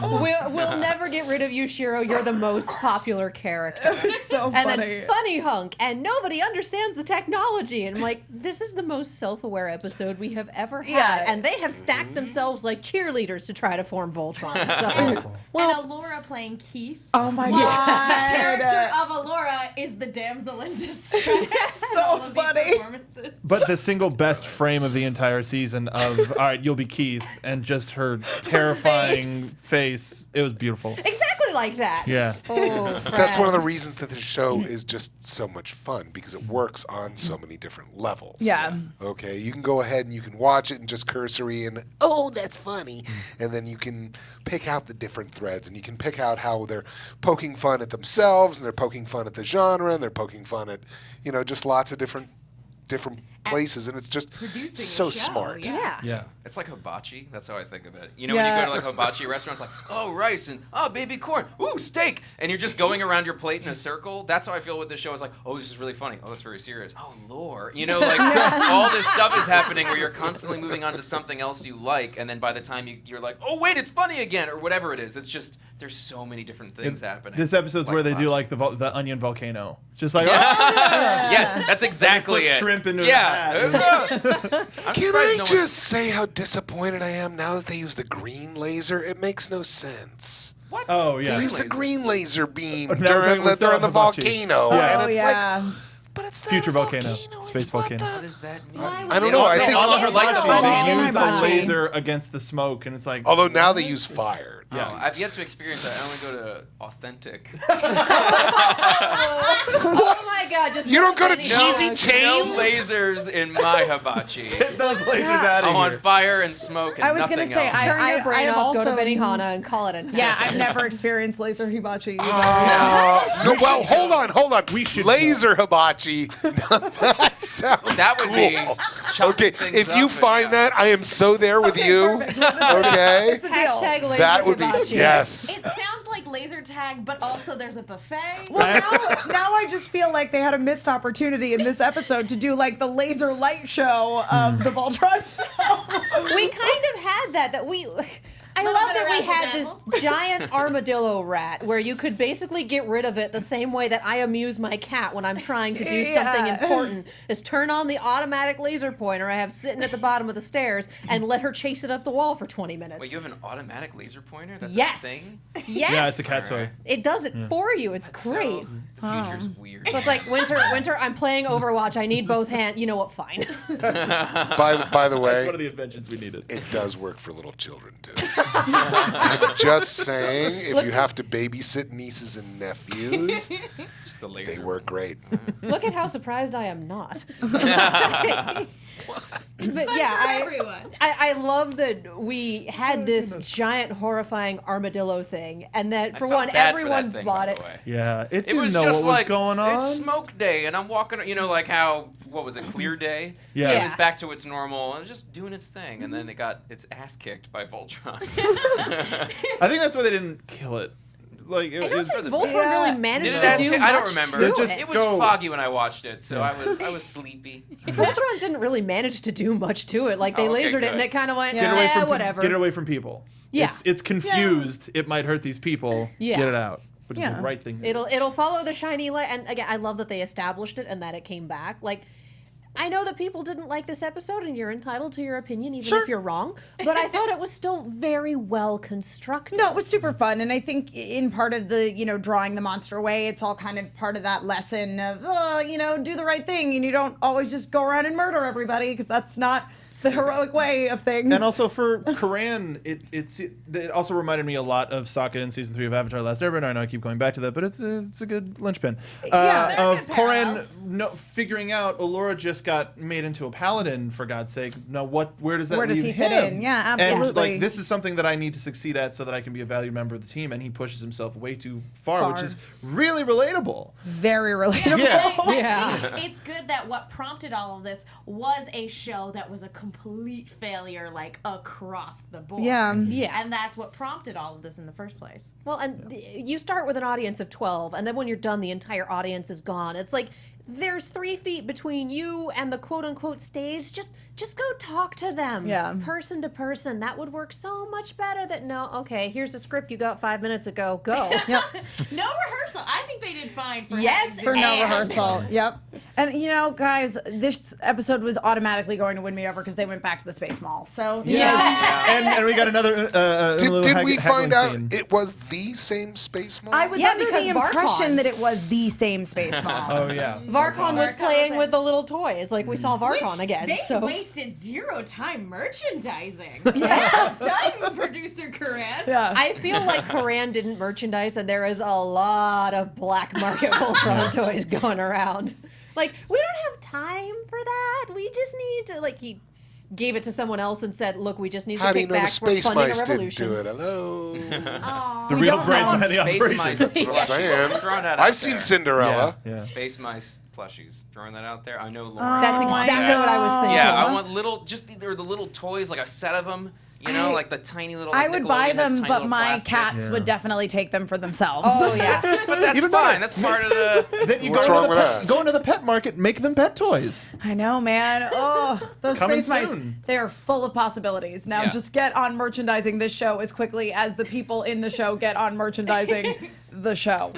Speaker 1: We'll never get rid of you, Shiro. You're the most popular character.
Speaker 3: So
Speaker 1: And
Speaker 3: funny.
Speaker 1: then funny hunk, and nobody understands the technology. And I'm like, this is the most self-aware episode we have ever had.
Speaker 3: Yeah.
Speaker 1: And they have stacked themselves like cheerleaders to try to form Voltron. So
Speaker 7: And Alora playing Keith.
Speaker 3: Oh my
Speaker 7: The
Speaker 3: god.
Speaker 7: character of Alora is the damsel in distress.
Speaker 3: so
Speaker 7: in all of these
Speaker 3: funny.
Speaker 7: performances.
Speaker 5: But the single best frame of the entire season line of "All right, you'll be Keith," and just her terrifying face. It was beautiful.
Speaker 1: Exactly like that.
Speaker 5: Yeah.
Speaker 1: Oh,
Speaker 4: That's one of the reasons that the show is just so much fun, because it works on so many different levels.
Speaker 3: Yeah.
Speaker 4: Okay, you can go ahead and you can watch it and just cursory and, oh, that's funny. And then you can pick out the different threads, and you can pick out how they're poking fun at themselves, and they're poking fun at the genre, and they're poking fun at, just lots of different places, and it's just
Speaker 7: Producing a
Speaker 4: so
Speaker 7: show,
Speaker 4: smart.
Speaker 1: Yeah.
Speaker 5: Yeah.
Speaker 6: It's like hibachi. That's how I think of it. When you go to like hibachi restaurants, like, oh, rice and baby corn, ooh, steak, and you're just going around your plate in a circle. That's how I feel with this show. It's like, oh, this is really funny. Oh, that's very serious. Oh, lore. All this stuff is happening where you're constantly moving on to something else you like, and then by the time you're like, oh, wait, it's funny again, or whatever it is. It's just, there's so many different things happening.
Speaker 5: This episode's
Speaker 6: Like
Speaker 5: where they do
Speaker 6: hibachi.
Speaker 5: like the onion volcano. It's just like,
Speaker 6: Yes, that's exactly
Speaker 5: flip
Speaker 6: it.
Speaker 5: shrimp into his
Speaker 6: yeah.
Speaker 5: hat.
Speaker 4: Can I just say how disappointed I am now that they use the green laser? It makes no sense.
Speaker 6: What?
Speaker 5: Oh
Speaker 4: They
Speaker 5: yeah.
Speaker 4: use the green laser beam
Speaker 5: Now
Speaker 4: during
Speaker 5: we're still
Speaker 4: the
Speaker 5: on hibachi.
Speaker 4: volcano,
Speaker 5: Yeah.
Speaker 4: and it's like, but it's not
Speaker 5: Future
Speaker 4: a
Speaker 5: volcano.
Speaker 4: volcano.
Speaker 5: Space
Speaker 4: it's what
Speaker 5: volcano.
Speaker 6: What does that mean?
Speaker 4: I don't know. I think
Speaker 6: all of her lights
Speaker 3: Hibachi.
Speaker 6: are
Speaker 5: They
Speaker 3: in
Speaker 5: use the
Speaker 3: hibachi.
Speaker 5: laser against the smoke, and it's like,
Speaker 4: although now they use fire.
Speaker 5: Yeah.
Speaker 6: Oh, I've yet to experience that. I only go to authentic.
Speaker 1: Oh my God! Just
Speaker 4: You don't go to
Speaker 1: any-
Speaker 4: cheesy
Speaker 6: No
Speaker 4: chains?
Speaker 6: lasers in my hibachi.
Speaker 5: get those lasers out of
Speaker 6: I'm on
Speaker 5: here.
Speaker 6: fire and smoke and
Speaker 3: I was
Speaker 6: nothing
Speaker 3: gonna say,
Speaker 6: else.
Speaker 1: Turn your brain
Speaker 3: have
Speaker 1: off. Go to
Speaker 3: also-
Speaker 1: Benihana and call it a night.
Speaker 3: Yeah, I've never experienced laser hibachi.
Speaker 4: No, well, hold on.
Speaker 5: We should
Speaker 4: laser hibachi. That sounds
Speaker 6: That would be
Speaker 4: cool.
Speaker 6: chopping
Speaker 4: Okay,
Speaker 6: things
Speaker 4: if you
Speaker 6: up,
Speaker 4: find that, I am so there with you.
Speaker 3: perfect.
Speaker 4: Okay,
Speaker 3: It's a deal.
Speaker 1: Hashtag laser
Speaker 4: that would be
Speaker 1: hibachi.
Speaker 4: yes.
Speaker 7: It sounds like laser tag, but also there's a buffet.
Speaker 3: Well, now I just feel like they had a missed opportunity in this episode to do like the laser light show of the Voltron show.
Speaker 1: We kind of had that we. I
Speaker 7: Little
Speaker 1: love
Speaker 7: bit
Speaker 1: that
Speaker 7: of
Speaker 1: we had
Speaker 7: razzle
Speaker 1: this giant armadillo rat where you could basically get rid of it the same way that I amuse my cat when I'm trying to do something
Speaker 3: Yeah.
Speaker 1: important is turn on the automatic laser pointer I have sitting at the bottom of the stairs and let her chase it up the wall for 20 minutes.
Speaker 6: Wait, you have an automatic laser pointer? That's
Speaker 1: Yes.
Speaker 6: a thing?
Speaker 1: Yes.
Speaker 5: Yeah, it's a cat toy.
Speaker 6: Alright.
Speaker 1: It does it for you. It's great.
Speaker 6: So, the future's weird.
Speaker 1: So it's like winter. I'm playing Overwatch. I need both hands. You know what? Fine.
Speaker 4: By the
Speaker 5: That's
Speaker 4: way,
Speaker 5: one of the inventions we needed.
Speaker 4: it does work for little children too. Just saying, if you have to babysit nieces and nephews,
Speaker 6: Just the laser.
Speaker 4: they work great.
Speaker 1: Look at how surprised I am not. But
Speaker 7: For
Speaker 1: yeah,
Speaker 7: everyone.
Speaker 1: I love that we had this giant horrifying armadillo thing, and that for
Speaker 6: I felt
Speaker 1: one,
Speaker 6: bad for that
Speaker 1: everyone
Speaker 6: thing,
Speaker 1: bought
Speaker 6: by
Speaker 1: it.
Speaker 6: the way.
Speaker 5: Yeah, it
Speaker 6: It
Speaker 5: didn't
Speaker 6: was
Speaker 5: know
Speaker 6: just
Speaker 5: what was
Speaker 6: like,
Speaker 5: going on.
Speaker 6: it's smoke day, and I'm walking, like how, what was it, Clear Day?
Speaker 5: Yeah.
Speaker 6: It was back to its normal, and it was just doing its thing, and then it got its ass kicked by Voltron.
Speaker 5: I think that's why they didn't kill it. Like it
Speaker 1: I don't
Speaker 5: was.
Speaker 1: think
Speaker 6: the-
Speaker 1: Voltron
Speaker 3: Yeah.
Speaker 1: really
Speaker 6: Did
Speaker 1: managed
Speaker 6: it
Speaker 1: to
Speaker 6: ass
Speaker 1: do
Speaker 6: kick?
Speaker 1: much
Speaker 6: I don't remember.
Speaker 1: to
Speaker 5: It's just
Speaker 1: it.
Speaker 6: It was
Speaker 5: go.
Speaker 6: foggy when I watched it, so I was sleepy.
Speaker 1: Voltron didn't really manage to do much to it. Like they
Speaker 6: Oh, okay,
Speaker 1: lasered it,
Speaker 6: good.
Speaker 1: and it kind of went,
Speaker 3: Yeah.
Speaker 5: Get away from
Speaker 1: whatever.
Speaker 5: Get it away from people.
Speaker 1: Yeah.
Speaker 5: It's confused. It might hurt these people.
Speaker 1: Yeah.
Speaker 5: Get it out. Which is
Speaker 3: Yeah.
Speaker 5: the right thing. to do.
Speaker 1: It'll follow the shiny light, and again, I love that they established it and that it came back. Like, I know that people didn't like this episode, and you're entitled to your opinion, even if you're wrong. But I thought it was still very well constructed.
Speaker 3: No, it was super fun, and I think in part of the drawing the monster away, it's all kind of part of that lesson of do the right thing, and you don't always just go around and murder everybody because that's not the heroic way of things.
Speaker 5: And also for Koran, it also reminded me a lot of Sokka in season 3 of Avatar: Last Airbender. I know I keep going back to that, but it's a good linchpin.
Speaker 3: Yeah,
Speaker 7: they're
Speaker 5: Of
Speaker 7: good
Speaker 5: Koran
Speaker 7: parallels.
Speaker 5: figuring out Allura just got made into a paladin, for God's sake. Now where does that
Speaker 3: Where does
Speaker 5: leave
Speaker 3: he fit
Speaker 5: him?
Speaker 3: in? Yeah,
Speaker 5: And
Speaker 3: absolutely.
Speaker 5: like this is something that I need to succeed at so that I can be a valued member of the team, and he pushes himself way too far. Which is really relatable.
Speaker 3: very relatable.
Speaker 5: Yeah.
Speaker 1: Yeah.
Speaker 7: It's good that what prompted all of this was a show that was a complete failure, like across the board.
Speaker 3: Yeah.
Speaker 1: Yeah.
Speaker 7: And that's what prompted all of this in the first place.
Speaker 1: Well, and you start with an audience of 12, and then when you're done, the entire audience is gone. It's like there's 3 feet between you and the quote-unquote stage. Just go talk to them.
Speaker 3: Yeah.
Speaker 1: Person to person. That would work so much better. Okay, here's a script you got 5 minutes ago. Go.
Speaker 3: Yep.
Speaker 7: No rehearsal. I think they did fine for
Speaker 1: Yes,
Speaker 7: having
Speaker 3: For
Speaker 7: to
Speaker 3: no
Speaker 7: add.
Speaker 3: rehearsal. Yep. And guys, this episode was automatically going to win me over because they went back to the Space Mall. So
Speaker 5: And we got another. little
Speaker 4: Did we find out
Speaker 5: scene.
Speaker 4: it was the same space mall?
Speaker 3: I was
Speaker 1: Yeah,
Speaker 3: under
Speaker 1: because
Speaker 3: the
Speaker 1: Barkon.
Speaker 3: impression that it was the same Space Mall.
Speaker 5: Oh yeah.
Speaker 1: Varkon was playing with the little toys. Like, we saw Varkon again.
Speaker 7: They
Speaker 1: So
Speaker 7: wasted zero time merchandising. Yeah. Done, producer Corinne.
Speaker 3: Yeah.
Speaker 1: I feel like Koran didn't merchandise, and there is a lot of black market Voltron toys going around. Like, we don't have time for that. We just need to, like, he gave it to someone else and said, look, we just need
Speaker 4: How
Speaker 1: to
Speaker 4: do you
Speaker 1: kick
Speaker 4: know the
Speaker 1: back. We're
Speaker 4: Space
Speaker 1: funding a
Speaker 4: Mice didn't
Speaker 1: revolution.
Speaker 4: do it? Hello.
Speaker 3: Oh.
Speaker 5: The real
Speaker 3: don't
Speaker 5: brains
Speaker 3: know.
Speaker 5: behind the
Speaker 6: Space
Speaker 5: operation.
Speaker 6: mice. That's what
Speaker 4: I'm saying.
Speaker 6: Throwing that out
Speaker 4: I've seen
Speaker 6: there.
Speaker 4: Cinderella.
Speaker 5: Yeah.
Speaker 6: Space mice plushies. Throwing that out there. I know Lauren.
Speaker 1: That's
Speaker 6: wants
Speaker 1: exactly
Speaker 6: that.
Speaker 1: what I was thinking.
Speaker 6: Yeah, I want little, just either the little toys, like a set of them. You know, like the tiny little.
Speaker 3: I
Speaker 6: Like
Speaker 3: would buy
Speaker 6: Nickelodeon has
Speaker 3: them,
Speaker 6: tiny
Speaker 3: but
Speaker 6: little
Speaker 3: my
Speaker 6: plastic.
Speaker 3: cats would definitely take them for themselves.
Speaker 1: Oh, yeah.
Speaker 6: But that's
Speaker 5: Even
Speaker 6: fine.
Speaker 5: better.
Speaker 6: That's part of the.
Speaker 5: Then you
Speaker 4: What's
Speaker 5: go
Speaker 4: wrong
Speaker 5: into
Speaker 4: with
Speaker 5: the
Speaker 4: that?
Speaker 5: go into the pet market, make them pet toys.
Speaker 3: I know, man. Oh, those
Speaker 5: Coming
Speaker 3: space mice,
Speaker 5: soon.
Speaker 3: they are full of possibilities. Now
Speaker 6: Yeah.
Speaker 3: just get on merchandising this show as quickly as the people in the show get on merchandising the show.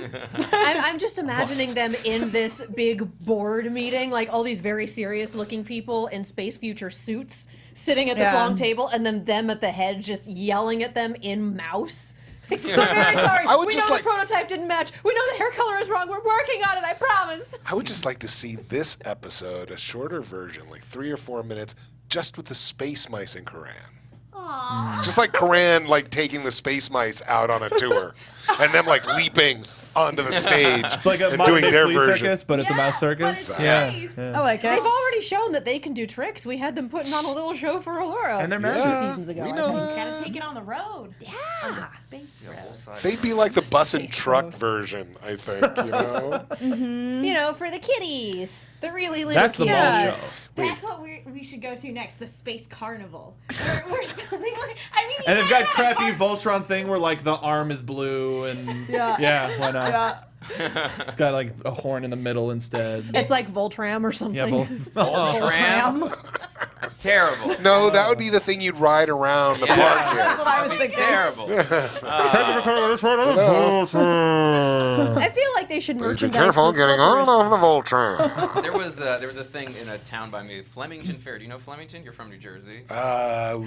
Speaker 1: I'm just imagining them in this big board meeting, like all these very serious looking people in space future suits sitting at this
Speaker 3: Yeah.
Speaker 1: long table, and then them at the head just yelling at them in mouse. We're very sorry.
Speaker 4: I would
Speaker 1: We know
Speaker 4: just
Speaker 1: the
Speaker 4: like-
Speaker 1: prototype didn't match. We know the hair color is wrong. We're working on it, I promise.
Speaker 4: I would just like to see this episode, a shorter version, like 3 or 4 minutes, just with the space mice and Koran. Just like Koran, like taking the space mice out on a tour, and them like leaping onto the stage
Speaker 5: It's like a
Speaker 4: and
Speaker 5: modern
Speaker 4: doing
Speaker 5: day
Speaker 4: their
Speaker 5: flea
Speaker 4: version.
Speaker 5: circus, but it's a mouse circus.
Speaker 7: But it's
Speaker 5: yeah.
Speaker 7: nice.
Speaker 3: I like it.
Speaker 1: They've already shown that they can do tricks. We had them putting on a little show for Allura.
Speaker 5: And they're
Speaker 1: two
Speaker 5: magic.
Speaker 1: seasons ago.
Speaker 4: we
Speaker 1: I
Speaker 4: know
Speaker 1: think.
Speaker 4: that.
Speaker 7: Gotta take it on the road. Yeah. On the space road.
Speaker 4: They'd be like the bus and
Speaker 1: Space
Speaker 4: truck
Speaker 1: road.
Speaker 4: version, I think. You know.
Speaker 1: You know, for the kitties, the really little
Speaker 5: That's the
Speaker 1: kitties.
Speaker 5: mall
Speaker 3: Yes.
Speaker 5: show.
Speaker 7: That's what we should go to next, the Space Carnival. Or something like, I mean,
Speaker 5: And they've got
Speaker 7: yeah,
Speaker 5: crappy
Speaker 7: or-
Speaker 5: Voltron thing where like the arm is blue and
Speaker 3: Yeah.
Speaker 5: why not?
Speaker 3: Yeah.
Speaker 5: It's got like a horn in the middle instead.
Speaker 1: It's like Voltram or something.
Speaker 5: yeah,
Speaker 6: Tram. That's terrible.
Speaker 4: No, that would be the thing you'd ride around the
Speaker 6: Yeah.
Speaker 4: park
Speaker 3: That's
Speaker 4: in.
Speaker 3: what I was thinking.
Speaker 6: Terrible.
Speaker 1: I feel like they should
Speaker 4: Be
Speaker 1: merchandise
Speaker 4: careful
Speaker 1: the
Speaker 4: getting on
Speaker 1: slippers.
Speaker 4: and off the Voltron.
Speaker 6: There was a thing in a town by me, Flemington Fair. Do you know Flemington? You're from New Jersey.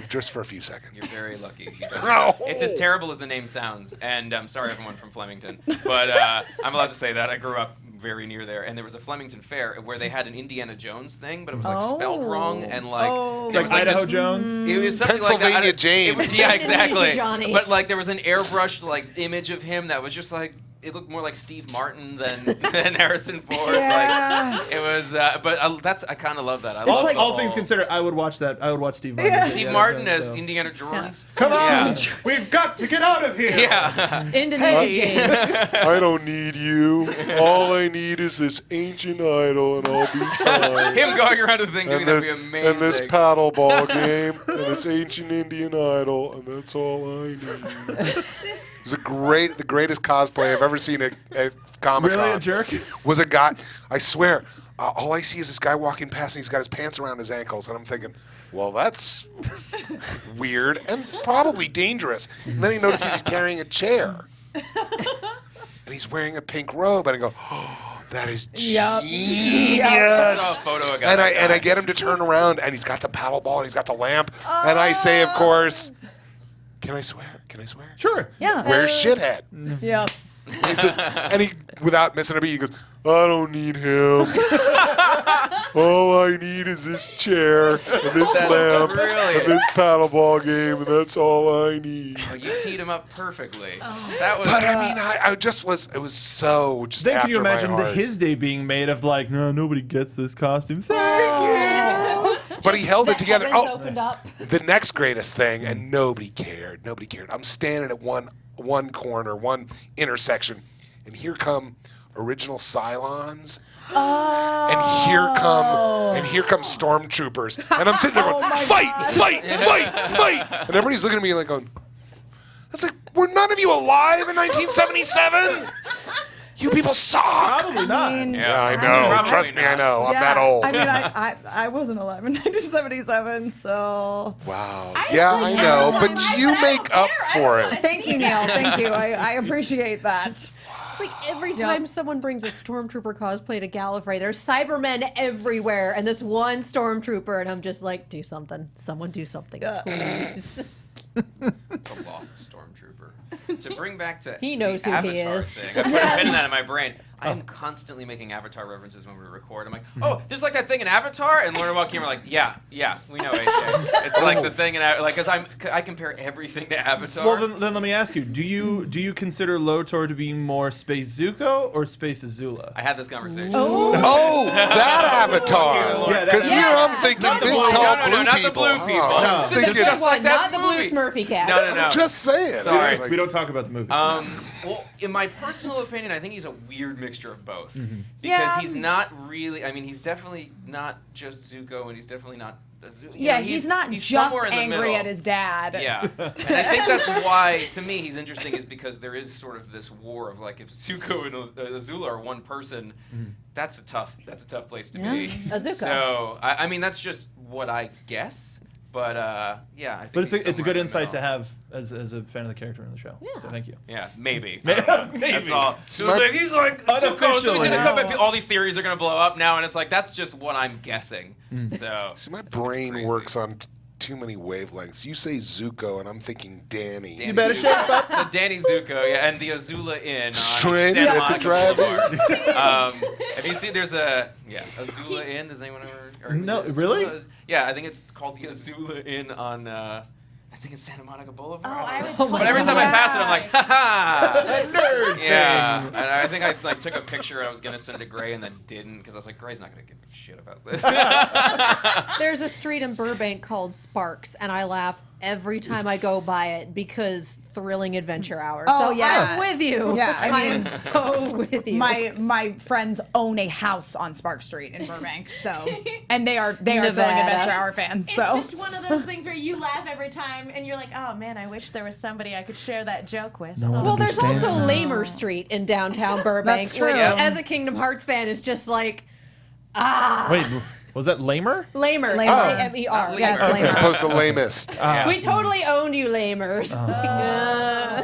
Speaker 4: Just for a few seconds.
Speaker 6: You're very lucky. You don't-
Speaker 4: No.
Speaker 6: It's as terrible as the name sounds. And I'm sorry, everyone from Flemington, but I'm allowed to say that. I grew up very near there, and there was a Flemington Fair where they had an Indiana Jones thing, but it was like spelled wrong and like
Speaker 3: Oh.
Speaker 5: It's
Speaker 6: there
Speaker 5: like
Speaker 6: was,
Speaker 5: Idaho
Speaker 6: this-
Speaker 5: Jones.
Speaker 6: It was something
Speaker 4: Pennsylvania
Speaker 6: like that.
Speaker 4: James.
Speaker 6: Yeah,
Speaker 1: Indonesia
Speaker 6: exactly.
Speaker 1: Johnny.
Speaker 6: But like there was an airbrushed like image of him that was just like it looked more like Steve Martin than Harrison Ford.
Speaker 3: Yeah.
Speaker 6: Like it was, but I kind of love that. I love
Speaker 3: like-
Speaker 6: the
Speaker 5: All things
Speaker 6: whole-
Speaker 5: considered, I would watch that. I would watch Steve Martin.
Speaker 3: Yeah.
Speaker 5: do
Speaker 6: Steve
Speaker 5: Indiana
Speaker 6: Martin
Speaker 5: Jones,
Speaker 6: as
Speaker 5: so.
Speaker 6: Indiana Jones.
Speaker 5: Come on,
Speaker 6: Yeah.
Speaker 5: we've got to get out of here.
Speaker 6: Yeah.
Speaker 1: Indonesia James.
Speaker 4: I don't need you. All I need is this ancient idol, and I'll be fine.
Speaker 6: Him going around the thing doing
Speaker 4: and
Speaker 6: that'd
Speaker 4: this,
Speaker 6: be amazing.
Speaker 4: and this paddle ball game, and this ancient Indian idol, and that's all I need. It's the greatest cosplay I've ever seen at Comic-Con.
Speaker 5: Really a jerk?
Speaker 4: Was a guy, I swear, all I see is this guy walking past, and he's got his pants around his ankles, and I'm thinking, well, that's weird and probably dangerous. And then he notices he's carrying a chair. And he's wearing a pink robe, and I go, oh, that is
Speaker 3: Yep.
Speaker 4: genius.
Speaker 6: I saw a photo of a guy
Speaker 4: And
Speaker 6: like
Speaker 4: I
Speaker 6: that.
Speaker 4: get him to turn around, and he's got the paddle ball, and he's got the lamp, and I say, of course, can I swear? Can I swear?
Speaker 5: Sure.
Speaker 3: Yeah.
Speaker 4: Where's shithead?
Speaker 3: Yeah.
Speaker 4: He says, and he, without missing a beat, he goes, I don't need him. All I need is this chair and this
Speaker 6: That's
Speaker 4: lamp
Speaker 6: brilliant.
Speaker 4: and this paddleball game, and that's all I need.
Speaker 6: Oh, you teed him up perfectly. That was.
Speaker 4: But I mean, I just was, it was so just
Speaker 5: Then
Speaker 4: after
Speaker 5: can you imagine
Speaker 4: my heart.
Speaker 5: his day being made of like, no, nobody gets this costume. Thank you.
Speaker 4: But he held it
Speaker 1: The
Speaker 4: together.
Speaker 1: heavens
Speaker 4: Oh,
Speaker 1: opened up.
Speaker 4: the next greatest thing, and nobody cared. Nobody cared. I'm standing at one corner, one intersection, and here come original Cylons. And here come stormtroopers, and I'm sitting there going, fight, fight, fight, fight, and everybody's looking at me like going, "That's like, were none of you alive in 1977? You people suck."
Speaker 5: Probably not.
Speaker 4: Yeah, I know.
Speaker 6: Probably
Speaker 4: Trust me, I
Speaker 6: not.
Speaker 4: know. I'm that old.
Speaker 3: I mean, I wasn't alive in 1977, so.
Speaker 4: Wow.
Speaker 7: I
Speaker 4: Yeah,
Speaker 7: was
Speaker 4: I
Speaker 7: like,
Speaker 4: know,
Speaker 7: I
Speaker 4: but
Speaker 7: was like,
Speaker 4: you
Speaker 7: I
Speaker 4: make
Speaker 7: don't
Speaker 4: up
Speaker 7: care. I
Speaker 4: for
Speaker 7: don't
Speaker 4: it.
Speaker 3: Thank you, Neil. Thank you. I appreciate that.
Speaker 1: It's like every time someone brings a stormtrooper cosplay to Gallifrey, there's Cybermen everywhere, and this one stormtrooper, and I'm just like, do something. Someone do something, please.
Speaker 6: It's a lost stormtrooper. To bring back to
Speaker 1: He knows
Speaker 6: the
Speaker 1: who he
Speaker 6: Avatar
Speaker 1: is.
Speaker 6: thing, I put a pin in that in my brain. I'm constantly making Avatar references when we record. I'm like, oh, there's like that thing in Avatar, and Lauren and Joaquin are like, yeah, we know AJ. It's like the thing in like, cause I compare everything to Avatar.
Speaker 5: Well, then let me ask you: Do you consider Lotor to be more Space Zuko or Space Azula?
Speaker 6: I had this conversation.
Speaker 4: Oh, that Avatar.
Speaker 5: Yeah,
Speaker 4: Because here I'm thinking
Speaker 1: Not the
Speaker 4: big,
Speaker 1: blue-
Speaker 4: tall
Speaker 6: no,
Speaker 4: blue
Speaker 6: not
Speaker 4: people.
Speaker 6: the blue people.
Speaker 4: Oh,
Speaker 5: No.
Speaker 6: This is
Speaker 4: thinking-
Speaker 6: just like that
Speaker 1: not the blue
Speaker 6: movie.
Speaker 1: Smurfy cats.
Speaker 6: No.
Speaker 4: just saying.
Speaker 6: Sorry.
Speaker 4: It's like-
Speaker 5: We don't talk about the movie.
Speaker 6: Well, in my personal opinion, I think he's a weird mixture of both. Because
Speaker 3: Yeah.
Speaker 6: he's not really. I mean, he's definitely not just Zuko, and he's definitely not.
Speaker 3: Yeah, he's not
Speaker 6: he's
Speaker 3: just
Speaker 6: somewhere in the
Speaker 3: angry
Speaker 6: middle.
Speaker 3: at his dad.
Speaker 6: Yeah, and I think that's why, to me, he's interesting, is because there is sort of this war of like, if Zuko and Azula are one person, that's a tough place to be.
Speaker 1: Azuko.
Speaker 6: So I mean, that's just what I guess. But yeah, I think
Speaker 5: But it's
Speaker 6: he's
Speaker 5: a
Speaker 6: somewhere
Speaker 5: good
Speaker 6: in the
Speaker 5: insight to
Speaker 6: middle.
Speaker 5: have as a fan of the character in the show.
Speaker 1: Yeah.
Speaker 5: So thank you.
Speaker 6: Yeah, maybe.
Speaker 5: Maybe.
Speaker 6: That's all. So
Speaker 4: my-
Speaker 6: he's like Zuko, so he's
Speaker 5: Unofficially.
Speaker 6: gonna come back. All these theories are gonna blow up now, and it's like that's just what I'm guessing. So
Speaker 4: See, my brain
Speaker 6: crazy.
Speaker 4: works on too many wavelengths. You say Zuko, and I'm thinking Danny.
Speaker 6: Danny
Speaker 5: better
Speaker 6: Zuko.
Speaker 5: shake up.
Speaker 6: So Danny Zuko, yeah, and the Azula Inn on
Speaker 4: Stranded
Speaker 6: Santa
Speaker 4: at the
Speaker 6: Monica
Speaker 4: drive-in.
Speaker 6: Boulevard. Have you seen? There's a Azula Inn. Does anyone ever? Or
Speaker 5: No,
Speaker 6: is it
Speaker 5: really?
Speaker 6: Azula? Yeah, I think it's called the Azula Inn on. I think it's Santa Monica Boulevard.
Speaker 7: Oh, I would
Speaker 1: Oh my
Speaker 6: But every time I
Speaker 1: God.
Speaker 6: pass it, I'm like, ha ha.
Speaker 5: Nerd
Speaker 6: Yeah,
Speaker 5: thing.
Speaker 6: and I think I like took a picture I was gonna send to Gray and then didn't because I was like, Gray's not gonna give a shit about this.
Speaker 1: There's a street in Burbank called Sparks, and I laugh every time I go by it because thrilling adventure hour.
Speaker 3: Oh,
Speaker 1: so
Speaker 3: yeah.
Speaker 1: I'm with you.
Speaker 3: Yeah, I
Speaker 1: am
Speaker 3: mean-
Speaker 1: so with you.
Speaker 3: My friends own a house on Spark Street in Burbank, so and they are thrilling
Speaker 1: Nevada.
Speaker 3: adventure hour fans.
Speaker 7: It's
Speaker 3: So
Speaker 7: just one of those things where you laugh every time, and you're like, "Oh man, I wish there was somebody I could share that joke with."
Speaker 5: No one
Speaker 1: well, there's
Speaker 5: understands
Speaker 1: also
Speaker 5: now.
Speaker 1: Lamer Street in downtown Burbank,
Speaker 3: That's true.
Speaker 1: which,
Speaker 3: Yeah.
Speaker 1: as a Kingdom Hearts fan, is just like
Speaker 5: Wait, was that Lamer?
Speaker 1: Lamer,
Speaker 3: Lamer.
Speaker 1: L-A-M-E-R.
Speaker 6: Not
Speaker 1: Yeah,
Speaker 6: Lamer.
Speaker 1: it's
Speaker 4: As
Speaker 1: Lamer.
Speaker 4: opposed to lamest.
Speaker 1: We totally owned you, Lamers.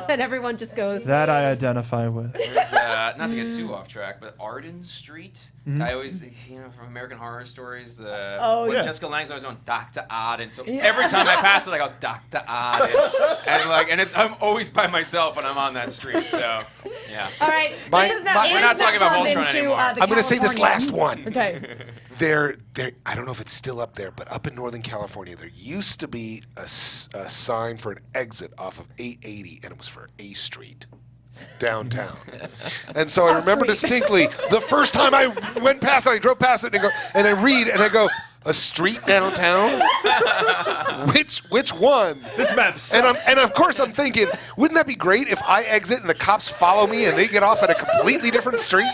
Speaker 1: And everyone just goes,
Speaker 5: That I identify with.
Speaker 6: There's, not to get too off track, but Arden Street. I always, from American Horror Stories, when
Speaker 5: yeah.
Speaker 6: Jessica Lange's always going Dr. Arden. So every time I pass it, I go Dr. Arden, and I'm always by myself when I'm on that street. So yeah.
Speaker 1: all right,
Speaker 4: My-
Speaker 3: this is now
Speaker 4: my-
Speaker 6: We're not talking about
Speaker 3: turned
Speaker 6: Voltron
Speaker 3: into,
Speaker 6: anymore.
Speaker 3: the
Speaker 4: I'm gonna say this last
Speaker 3: Californians.
Speaker 4: one.
Speaker 3: Okay.
Speaker 4: There, I don't know if it's still up there, but up in Northern California, there used to be a sign for an exit off of 880, and it was for A Street, downtown. And so I remember distinctly the first time I went past it, I drove past it, and I read, and I go, a street downtown? Which one?
Speaker 5: This map sucks.
Speaker 4: And of course I'm thinking, wouldn't that be great if I exit and the cops follow me and they get off at a completely different street?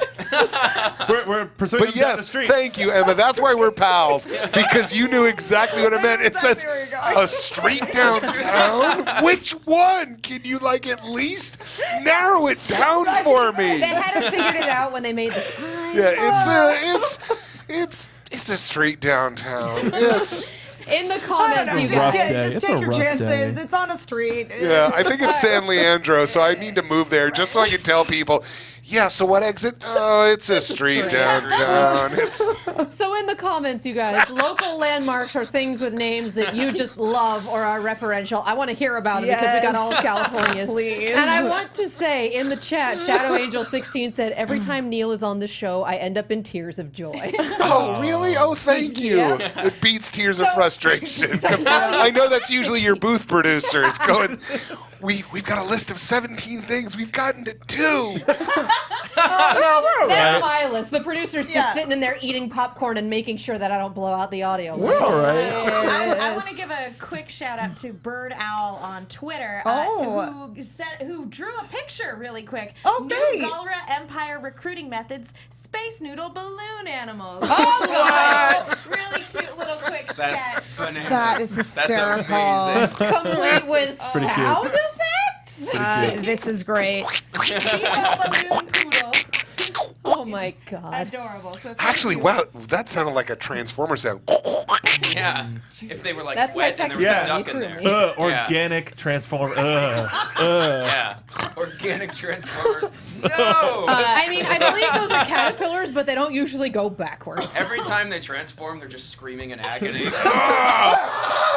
Speaker 5: We're pursuing
Speaker 4: But
Speaker 5: them down the
Speaker 4: yes,
Speaker 5: street.
Speaker 4: thank you, Emma. That's why we're pals, because you knew exactly what I meant. It
Speaker 3: Exactly
Speaker 4: says
Speaker 3: where you're going.
Speaker 4: a street downtown. Which one? Can you at least narrow it down for me?
Speaker 1: they hadn't figured it out when they made the sign.
Speaker 4: Yeah, it's a street downtown. It's
Speaker 1: In the comments, you
Speaker 5: It's a rough
Speaker 1: guys.
Speaker 5: day.
Speaker 3: Just
Speaker 5: It's
Speaker 3: take
Speaker 5: a
Speaker 3: your
Speaker 5: rough
Speaker 3: chances.
Speaker 5: day.
Speaker 3: It's on a street.
Speaker 4: yeah. I think it's San Leandro, so I need to move there just so I can tell people. Yeah, so what exit? Oh, it's a street downtown. It's
Speaker 1: So in the comments, you guys, local landmarks are things with names that you just love or are referential. I want to hear about it because we got all of California's.
Speaker 3: Please.
Speaker 1: And I want to say in the chat, Shadow Angel 16 said, every time Neil is on the show, I end up in tears of joy.
Speaker 4: oh really? Oh, thank you.
Speaker 1: Yeah.
Speaker 4: It beats tears of frustration because I know that's usually your booth producer. It's going. We've got a list of 17 things. We've gotten to 2.
Speaker 1: That's my list. The producer's just
Speaker 3: Yeah.
Speaker 1: sitting in there eating popcorn and making sure that I don't blow out the audio.
Speaker 5: We're all right.
Speaker 7: I want to give a quick shout out to Bird Owl on Twitter,
Speaker 3: Oh.
Speaker 7: who drew a picture really quick.
Speaker 3: Oh,
Speaker 7: New
Speaker 3: great.
Speaker 7: Galra Empire recruiting methods: space noodle balloon animals.
Speaker 1: Oh, God.
Speaker 7: Really cute little quick
Speaker 6: That's
Speaker 7: sketch.
Speaker 6: bananas.
Speaker 3: That is
Speaker 6: That's
Speaker 3: hysterical.
Speaker 6: amazing.
Speaker 1: Complete with
Speaker 5: Pretty cute.
Speaker 1: sound effects?
Speaker 3: This is great.
Speaker 7: Cute balloon poodle.
Speaker 1: Oh, my God.
Speaker 7: Adorable. So thank
Speaker 4: Actually,
Speaker 7: you.
Speaker 4: wow, that sounded like a Transformer sound.
Speaker 6: Yeah. If they were like
Speaker 1: That's my
Speaker 6: wet and there
Speaker 1: text
Speaker 6: was a
Speaker 5: Yeah.
Speaker 6: duck in there.
Speaker 1: You threw me.
Speaker 5: Organic transformer.
Speaker 6: Yeah. Organic transformers. No.
Speaker 1: I mean, I believe those are caterpillars, but they don't usually go backwards.
Speaker 6: Every time they transform, they're just screaming in agony.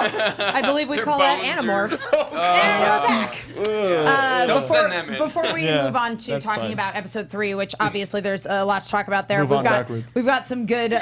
Speaker 1: I believe we
Speaker 6: Their
Speaker 1: call that
Speaker 6: bones are-
Speaker 1: animorphs. And we're back.
Speaker 6: Don't Send them in.
Speaker 3: Before we
Speaker 5: Yeah,
Speaker 3: move on to
Speaker 5: that's
Speaker 3: talking
Speaker 5: fine.
Speaker 3: about episode 3, which obviously there's a lot to talk about there.
Speaker 5: Move on backwards.
Speaker 3: We've got some good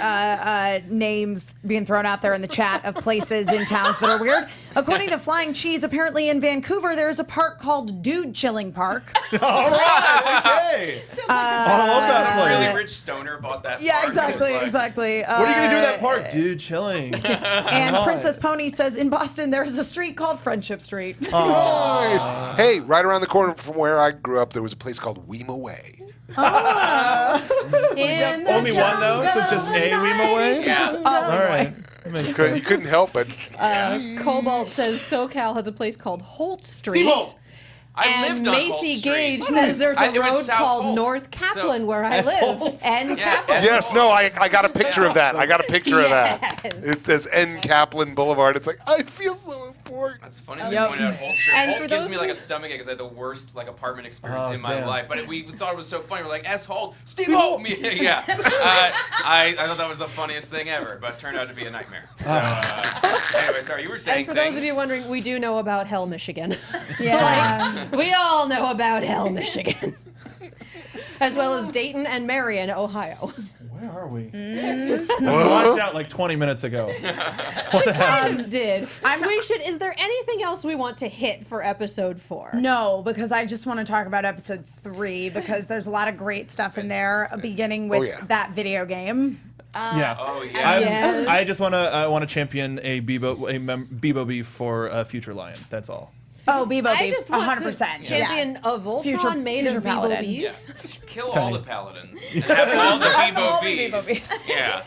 Speaker 3: names being thrown out there in the chat of places in towns that are weird. According to Flying Cheese, apparently in Vancouver there's a park called Dude Chilling Park.
Speaker 5: All right, okay. I love that
Speaker 6: Some
Speaker 5: place.
Speaker 6: really rich stoner bought that.
Speaker 3: Yeah,
Speaker 6: park and was
Speaker 3: exactly,
Speaker 6: like,
Speaker 3: exactly.
Speaker 5: What are you gonna do in that park, dude? Chilling.
Speaker 3: And Princess Pony says in Boston there's a street called Friendship Street.
Speaker 4: Nice. Hey, right around the corner from where I grew up, there was a place called Weema Way.
Speaker 1: In the
Speaker 5: Only one though, so it's just a Weema way.
Speaker 6: Yeah.
Speaker 3: Just
Speaker 5: All right. Makes
Speaker 4: You
Speaker 5: sense.
Speaker 4: couldn't help but.
Speaker 1: Cobalt says SoCal has a place called Holt Street.
Speaker 5: Steve-O.
Speaker 6: I
Speaker 1: And
Speaker 6: lived on Holt
Speaker 1: Macy
Speaker 6: Street.
Speaker 1: Gage says there's a
Speaker 6: It was
Speaker 1: road
Speaker 6: South
Speaker 1: called
Speaker 6: Holt.
Speaker 1: North Kaplan
Speaker 6: So-
Speaker 1: where I
Speaker 5: S.
Speaker 1: live.
Speaker 5: Holt.
Speaker 1: And
Speaker 6: Yeah,
Speaker 1: Kaplan.
Speaker 4: Yes, no, I got a picture of that. I got a picture of that.
Speaker 1: Yes.
Speaker 4: It says N. Kaplan Boulevard. It's like, I feel so important.
Speaker 6: That's funny that
Speaker 3: Yep.
Speaker 6: you pointed out Holt Street.
Speaker 1: And
Speaker 6: Holt
Speaker 1: for
Speaker 6: gives
Speaker 1: those
Speaker 6: me like
Speaker 1: who-
Speaker 6: a stomach ache because I had the worst like apartment experience
Speaker 5: Oh,
Speaker 6: in my
Speaker 5: damn.
Speaker 6: life. But we thought it was so funny. We're like, S. Holt, Steve Holt. Yeah. I thought that was the funniest thing ever, but turned out to be a nightmare. So, anyway, sorry, you were saying
Speaker 1: And for
Speaker 6: things.
Speaker 1: those of you wondering, we do know about Hell, Michigan.
Speaker 3: Yeah.
Speaker 1: We all know about Hell, Michigan. As well as Dayton and Marion, Ohio.
Speaker 5: Where are we? I walked out like 20 minutes ago.
Speaker 1: Kind of did. Is there anything else we want to hit for episode 4?
Speaker 3: No, because I just want to talk about episode 3 because there's a lot of great stuff in there, beginning with
Speaker 4: yeah.
Speaker 3: that video game.
Speaker 5: Yeah.
Speaker 6: Oh yeah.
Speaker 1: Yes.
Speaker 5: I just want to champion a Bebo beef for Future Lion. That's all.
Speaker 3: Oh, Bebo
Speaker 1: I
Speaker 3: beef,
Speaker 1: just want
Speaker 3: 100%.
Speaker 1: to champion a Voltron
Speaker 3: Future-
Speaker 1: made
Speaker 3: future
Speaker 1: of Bebo
Speaker 3: Paladin.
Speaker 6: Yeah.
Speaker 1: bees.
Speaker 6: Kill
Speaker 5: Tiny.
Speaker 6: all the paladins and have all the
Speaker 3: All
Speaker 6: Bebo
Speaker 3: the Bebo
Speaker 6: bees.
Speaker 3: bees.
Speaker 6: Yeah.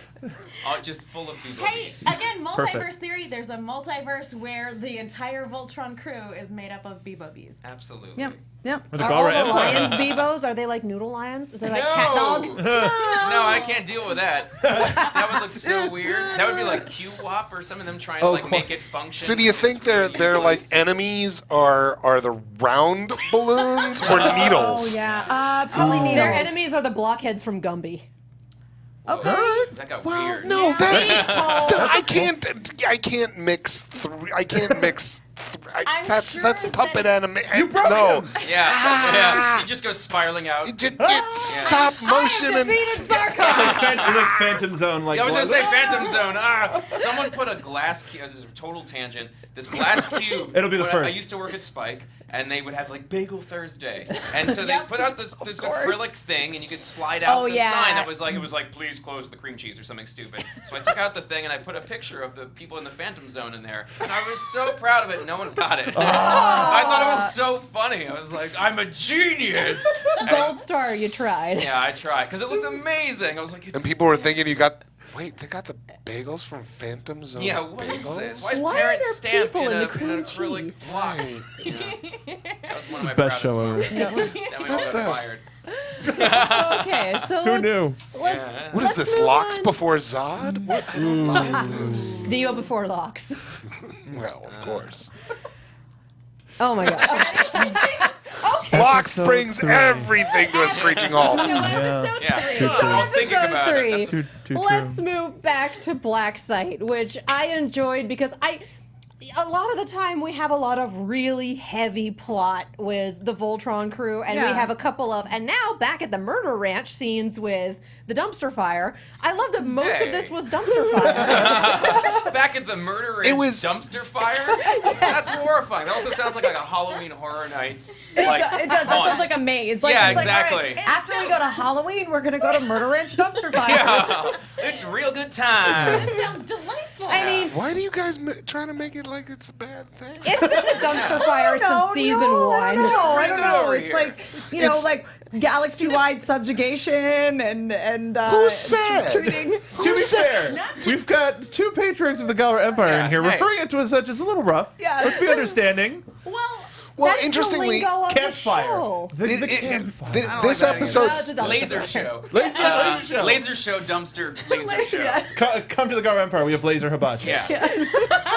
Speaker 6: Just full of Bebo
Speaker 7: Hey,
Speaker 6: bees.
Speaker 7: again, multiverse
Speaker 5: Perfect.
Speaker 7: theory. There's a multiverse where the entire Voltron crew is made up of Bebo bees.
Speaker 6: Absolutely.
Speaker 3: Yep. Yep.
Speaker 5: Or the
Speaker 1: Are all
Speaker 5: Galra
Speaker 1: the
Speaker 5: Empire.
Speaker 1: lions Bebos? Are they like noodle lions? Is they like cat dog?
Speaker 6: No, I can't deal with that. That would look so weird. That would be like Q-Wop or some of them trying to
Speaker 5: Oh,
Speaker 6: like
Speaker 5: cool.
Speaker 6: make it function.
Speaker 4: So do you think
Speaker 6: It's
Speaker 4: they're
Speaker 6: really
Speaker 4: like
Speaker 6: useless.
Speaker 4: enemies are the round balloons or
Speaker 3: Oh,
Speaker 4: needles?
Speaker 3: yeah. Probably needles.
Speaker 1: Their enemies are the blockheads from Gumby.
Speaker 3: Okay.
Speaker 6: That got
Speaker 4: Well,
Speaker 6: weird.
Speaker 4: no, that's
Speaker 1: See, Paul?
Speaker 4: I can't mix three. I can't mix.
Speaker 7: I'm
Speaker 4: That's
Speaker 7: sure
Speaker 4: puppet
Speaker 7: that
Speaker 4: anime. No,
Speaker 6: Yeah. You just go spiraling out.
Speaker 4: it just stop motion and.
Speaker 5: Like Phantom Zone. Like
Speaker 6: I was gonna say Phantom Zone. Someone put a glass cube. This is a total tangent. This glass cube.
Speaker 5: It'll be the
Speaker 6: when
Speaker 5: first.
Speaker 6: I used to work at Spike, and they would have like Bagel Thursday, and so they put out this acrylic thing, and you could slide out
Speaker 3: Oh,
Speaker 6: the
Speaker 3: yeah.
Speaker 6: sign that was like it was like please close the cream cheese or something stupid. So I took out the thing and I put a picture of the people in the Phantom Zone in there, and I was so proud of it. No one got it. I thought it was so funny. I was like, I'm a genius.
Speaker 1: Gold star, you tried.
Speaker 6: Yeah, I tried because it looked amazing. I was like, it's
Speaker 4: And people were thinking you got. Wait, they got the bagels from Phantom Zone.
Speaker 6: yeah, what is
Speaker 4: bagels?
Speaker 6: this? Why is
Speaker 1: Why are
Speaker 6: Terrence
Speaker 1: there
Speaker 6: Stamp
Speaker 1: people in the
Speaker 6: an
Speaker 1: cream
Speaker 6: acrylic
Speaker 1: cheese?
Speaker 6: block?
Speaker 4: Right.
Speaker 6: Yeah. That was one of my
Speaker 5: Best
Speaker 6: proudest
Speaker 5: show ever.
Speaker 6: moments. Then we all
Speaker 4: What
Speaker 6: got
Speaker 4: the-
Speaker 6: fired.
Speaker 1: Okay, so
Speaker 5: Who
Speaker 1: let's,
Speaker 5: knew?
Speaker 1: let's
Speaker 6: Yeah.
Speaker 4: What is this?
Speaker 1: move
Speaker 4: Locks
Speaker 1: on.
Speaker 4: before Zod? What? I don't like this.
Speaker 1: Dio before locks.
Speaker 4: Well, of course.
Speaker 1: Oh my god.
Speaker 4: Locks
Speaker 5: Episode
Speaker 4: brings
Speaker 5: 3.
Speaker 4: everything to a screeching halt.
Speaker 5: Yeah.
Speaker 6: Yeah.
Speaker 5: Too true.
Speaker 6: I'll think
Speaker 1: Episode
Speaker 6: about
Speaker 1: 3.
Speaker 6: it. That's
Speaker 5: Too
Speaker 1: Let's
Speaker 5: true.
Speaker 1: move back to Black Site, which I enjoyed because a lot of the time we have a lot of really heavy plot with the Voltron crew, and we
Speaker 3: Yeah.
Speaker 1: have a couple of, and now back at the murder ranch scenes with the dumpster fire. I love that most
Speaker 6: Hey.
Speaker 1: of this was dumpster fire.
Speaker 6: Back at the murder
Speaker 4: It
Speaker 6: and
Speaker 4: was-
Speaker 6: dumpster fire? That's horrifying. That also sounds like a Halloween Horror Nights. Like,
Speaker 3: It does. That
Speaker 6: haunt.
Speaker 3: sounds like a maze. Like,
Speaker 6: Yeah,
Speaker 3: it's like, all right,
Speaker 6: exactly.
Speaker 3: after we go to Halloween, we're gonna go to Murder Ranch Dumpster Fire.
Speaker 6: Yeah. It's a real good time.
Speaker 7: That sounds delightful.
Speaker 1: I mean,
Speaker 4: Why do you guys trying to make it like it's a bad thing?
Speaker 1: it's been the dumpster fire since season 1.
Speaker 3: I don't know.
Speaker 6: over
Speaker 3: It's
Speaker 6: here.
Speaker 3: like, you know,
Speaker 4: It's-
Speaker 3: like galaxy-wide subjugation and
Speaker 4: Who said?
Speaker 3: treating.
Speaker 5: To be fair, we've got 2 patriarchs of the Galra Empire
Speaker 6: Yeah,
Speaker 5: in here,
Speaker 6: hey.
Speaker 5: referring it to as such as a little rough.
Speaker 3: Yeah.
Speaker 5: Let's be understanding.
Speaker 7: Well,
Speaker 4: Well,
Speaker 1: That's
Speaker 4: interestingly,
Speaker 1: the lingo of
Speaker 5: Campfire.
Speaker 1: the show.
Speaker 5: The
Speaker 4: it-
Speaker 5: campfire.
Speaker 4: it-
Speaker 6: I don't
Speaker 4: this
Speaker 6: like that either.
Speaker 4: episode's
Speaker 1: That's a dumpster
Speaker 6: Laser
Speaker 1: fire.
Speaker 6: show.
Speaker 5: Laser show.
Speaker 6: Laser show, dumpster, laser show.
Speaker 3: Yeah.
Speaker 5: Come to the Galra Empire. We have laser hibachi.
Speaker 6: Yeah.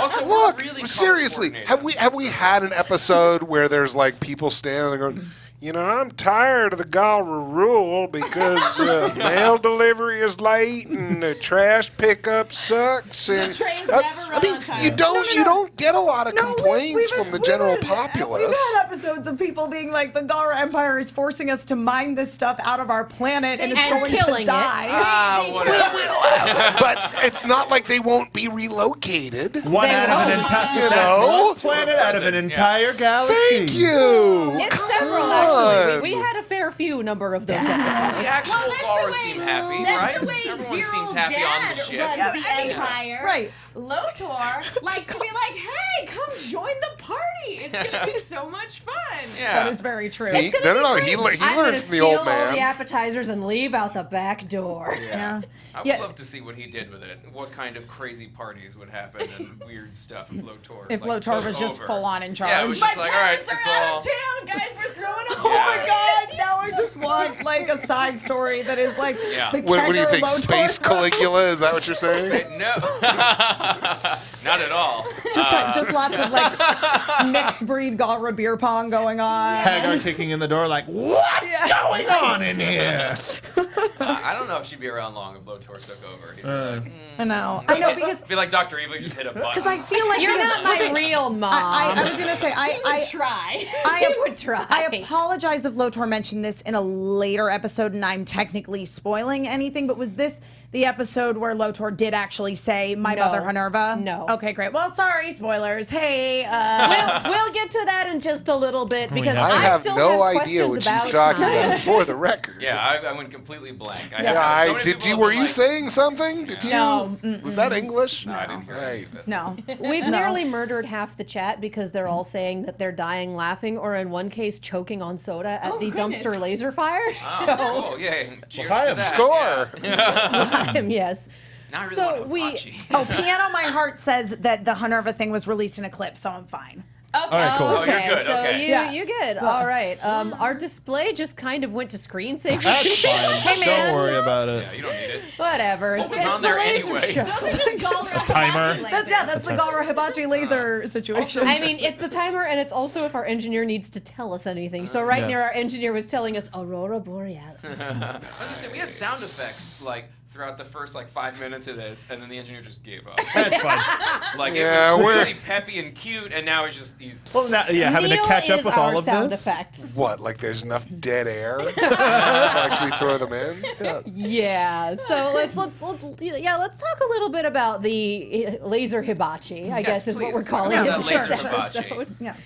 Speaker 6: Also,
Speaker 4: Look,
Speaker 6: we're really
Speaker 4: seriously,
Speaker 6: color-coordinated.
Speaker 4: have we had an episode where there's like people standing there going, you know, I'm tired of the Galra rule because mail delivery is late and the trash pickup sucks and
Speaker 7: train Trains never run
Speaker 4: I mean,
Speaker 7: on time.
Speaker 4: you don't get a lot of complaints from the general
Speaker 3: We've
Speaker 4: populace.
Speaker 3: had episodes of people being like, the Galra Empire is forcing us to mine this stuff out of our planet and it's
Speaker 1: And
Speaker 3: going
Speaker 1: killing
Speaker 3: to
Speaker 1: it.
Speaker 3: die.
Speaker 6: Whatever.
Speaker 4: But it's not like they won't be relocated.
Speaker 5: One
Speaker 1: They
Speaker 5: out of an
Speaker 1: won't.
Speaker 5: entire
Speaker 4: You know?
Speaker 5: planet out of an entire galaxy.
Speaker 4: Thank you.
Speaker 1: It's
Speaker 4: Come
Speaker 1: several, actually.
Speaker 4: on.
Speaker 1: We had a fair few number of those
Speaker 6: The
Speaker 1: episodes.
Speaker 6: actual
Speaker 7: Well, that's
Speaker 6: Galra
Speaker 7: the way-
Speaker 6: seem happy,
Speaker 7: That's
Speaker 6: right?
Speaker 7: the way
Speaker 6: Everyone
Speaker 7: dear
Speaker 6: seems
Speaker 7: old
Speaker 6: happy
Speaker 7: Dad
Speaker 6: on the ship.
Speaker 7: runs
Speaker 3: Yeah,
Speaker 7: the
Speaker 3: I mean,
Speaker 7: Empire.
Speaker 3: right.
Speaker 7: Lotor likes to be like, hey, come join the party. It's gonna be so much fun.
Speaker 6: Yeah.
Speaker 3: That is very true.
Speaker 4: He
Speaker 1: I'm
Speaker 4: learned
Speaker 1: gonna
Speaker 4: from the
Speaker 1: steal
Speaker 4: old
Speaker 1: all the
Speaker 4: man.
Speaker 1: appetizers and leave out the back door.
Speaker 6: Yeah. I would
Speaker 3: Yeah.
Speaker 6: love to see what he did with it. What kind of crazy parties would happen and weird stuff if Lotor.
Speaker 3: If
Speaker 6: like,
Speaker 3: Lotor
Speaker 6: took
Speaker 3: was just
Speaker 6: over.
Speaker 3: full on in charge.
Speaker 6: Yeah, it was
Speaker 7: My
Speaker 6: just like, all right,
Speaker 7: parents are
Speaker 6: it's
Speaker 7: out
Speaker 6: all.
Speaker 7: of town, guys. We're throwing a
Speaker 3: Oh my
Speaker 6: Yeah.
Speaker 3: god! Now I just want like a side story that is like
Speaker 6: Yeah.
Speaker 3: the
Speaker 4: What do you
Speaker 3: Kegger
Speaker 4: think?
Speaker 3: Lotor
Speaker 4: Space
Speaker 3: throw?
Speaker 4: Caligula? Is that what you're saying?
Speaker 6: No, not at all.
Speaker 3: Just lots of like mixed breed Galra beer pong going on.
Speaker 5: Hagar kicking in the door like, what's going on in here?
Speaker 6: I don't know if she'd be around long if Lotor took over. He'd be like,
Speaker 3: I know because
Speaker 6: be like Dr. Evil, you just hit a button.
Speaker 3: I feel like
Speaker 1: You're
Speaker 3: because-
Speaker 1: not my real mom.
Speaker 3: I was gonna say
Speaker 7: I try.
Speaker 1: I would try.
Speaker 3: I apologize if Lotor mentioned this in a later episode and I'm technically spoiling anything, but was this the episode where Lotor did actually say, my
Speaker 1: No.
Speaker 3: mother Hanerva?
Speaker 1: No.
Speaker 3: Okay, great. Well, sorry, spoilers. Hey,
Speaker 1: we'll get to that in just a little bit because
Speaker 5: yeah.
Speaker 4: I
Speaker 1: I
Speaker 4: have
Speaker 1: still
Speaker 4: no
Speaker 1: have
Speaker 4: idea
Speaker 1: questions
Speaker 4: what
Speaker 1: about
Speaker 4: she's talking
Speaker 1: time.
Speaker 4: about for the record.
Speaker 6: Yeah, I went completely blank. I
Speaker 4: Yeah,
Speaker 6: have so many
Speaker 4: did
Speaker 6: people
Speaker 4: you?
Speaker 6: have
Speaker 4: Were
Speaker 6: been
Speaker 4: you
Speaker 6: like,
Speaker 4: saying something? Did you?
Speaker 3: No,
Speaker 4: Was that English?
Speaker 6: No, I didn't hear
Speaker 4: Right.
Speaker 6: it.
Speaker 3: no.
Speaker 1: We've nearly murdered half the chat because they're all saying that they're dying laughing or in one case choking on soda at
Speaker 7: Oh,
Speaker 1: the
Speaker 7: goodness.
Speaker 1: dumpster laser fire.
Speaker 6: Oh,
Speaker 1: So
Speaker 6: cool. Yeah. Cheers
Speaker 5: hi,
Speaker 6: to that.
Speaker 4: Score.
Speaker 1: yes.
Speaker 6: Now I really
Speaker 1: So
Speaker 6: want
Speaker 1: we-
Speaker 6: hibachi.
Speaker 3: Oh, Piano My Heart says that the Hanerva thing was released in a clip, so I'm fine.
Speaker 7: Okay.
Speaker 5: All right, cool.
Speaker 6: Oh, you're
Speaker 1: Okay,
Speaker 6: good,
Speaker 1: so
Speaker 6: okay.
Speaker 3: Yeah.
Speaker 1: you good. All right. Our display just kind of went to screensaver.
Speaker 5: That's fine. Don't worry about it.
Speaker 6: Yeah, you don't need it.
Speaker 1: Whatever.
Speaker 6: What
Speaker 1: It's,
Speaker 6: was
Speaker 1: it's
Speaker 6: on
Speaker 1: the
Speaker 6: there
Speaker 1: laser
Speaker 6: anyway?
Speaker 1: show.
Speaker 7: Those are just Galra
Speaker 5: Timer.
Speaker 7: hibachi
Speaker 3: That's the Galra Hibachi laser situation.
Speaker 1: I mean, it's the timer, and it's also if our engineer needs to tell us anything. So right
Speaker 5: Yeah.
Speaker 1: near our engineer was telling us Aurora Borealis.
Speaker 6: I was gonna say we had sound effects like throughout the first like 5 minutes of this, and then the engineer just gave up.
Speaker 5: That's fine.
Speaker 6: Like
Speaker 4: Yeah,
Speaker 6: it was
Speaker 4: we're-
Speaker 6: really peppy and cute, and now he's.
Speaker 5: Well, now, yeah, having
Speaker 1: Neil
Speaker 5: to catch up
Speaker 1: is
Speaker 5: with
Speaker 1: our
Speaker 5: all of
Speaker 1: sound
Speaker 5: this.
Speaker 1: effects.
Speaker 4: What? Like there's enough dead air to actually throw them in?
Speaker 1: Yeah. So let's talk a little bit about the laser hibachi. I guess is what
Speaker 6: please.
Speaker 1: we're calling
Speaker 6: Yeah,
Speaker 1: it
Speaker 6: that
Speaker 1: this
Speaker 6: laser hibachi.
Speaker 1: episode.
Speaker 3: yeah.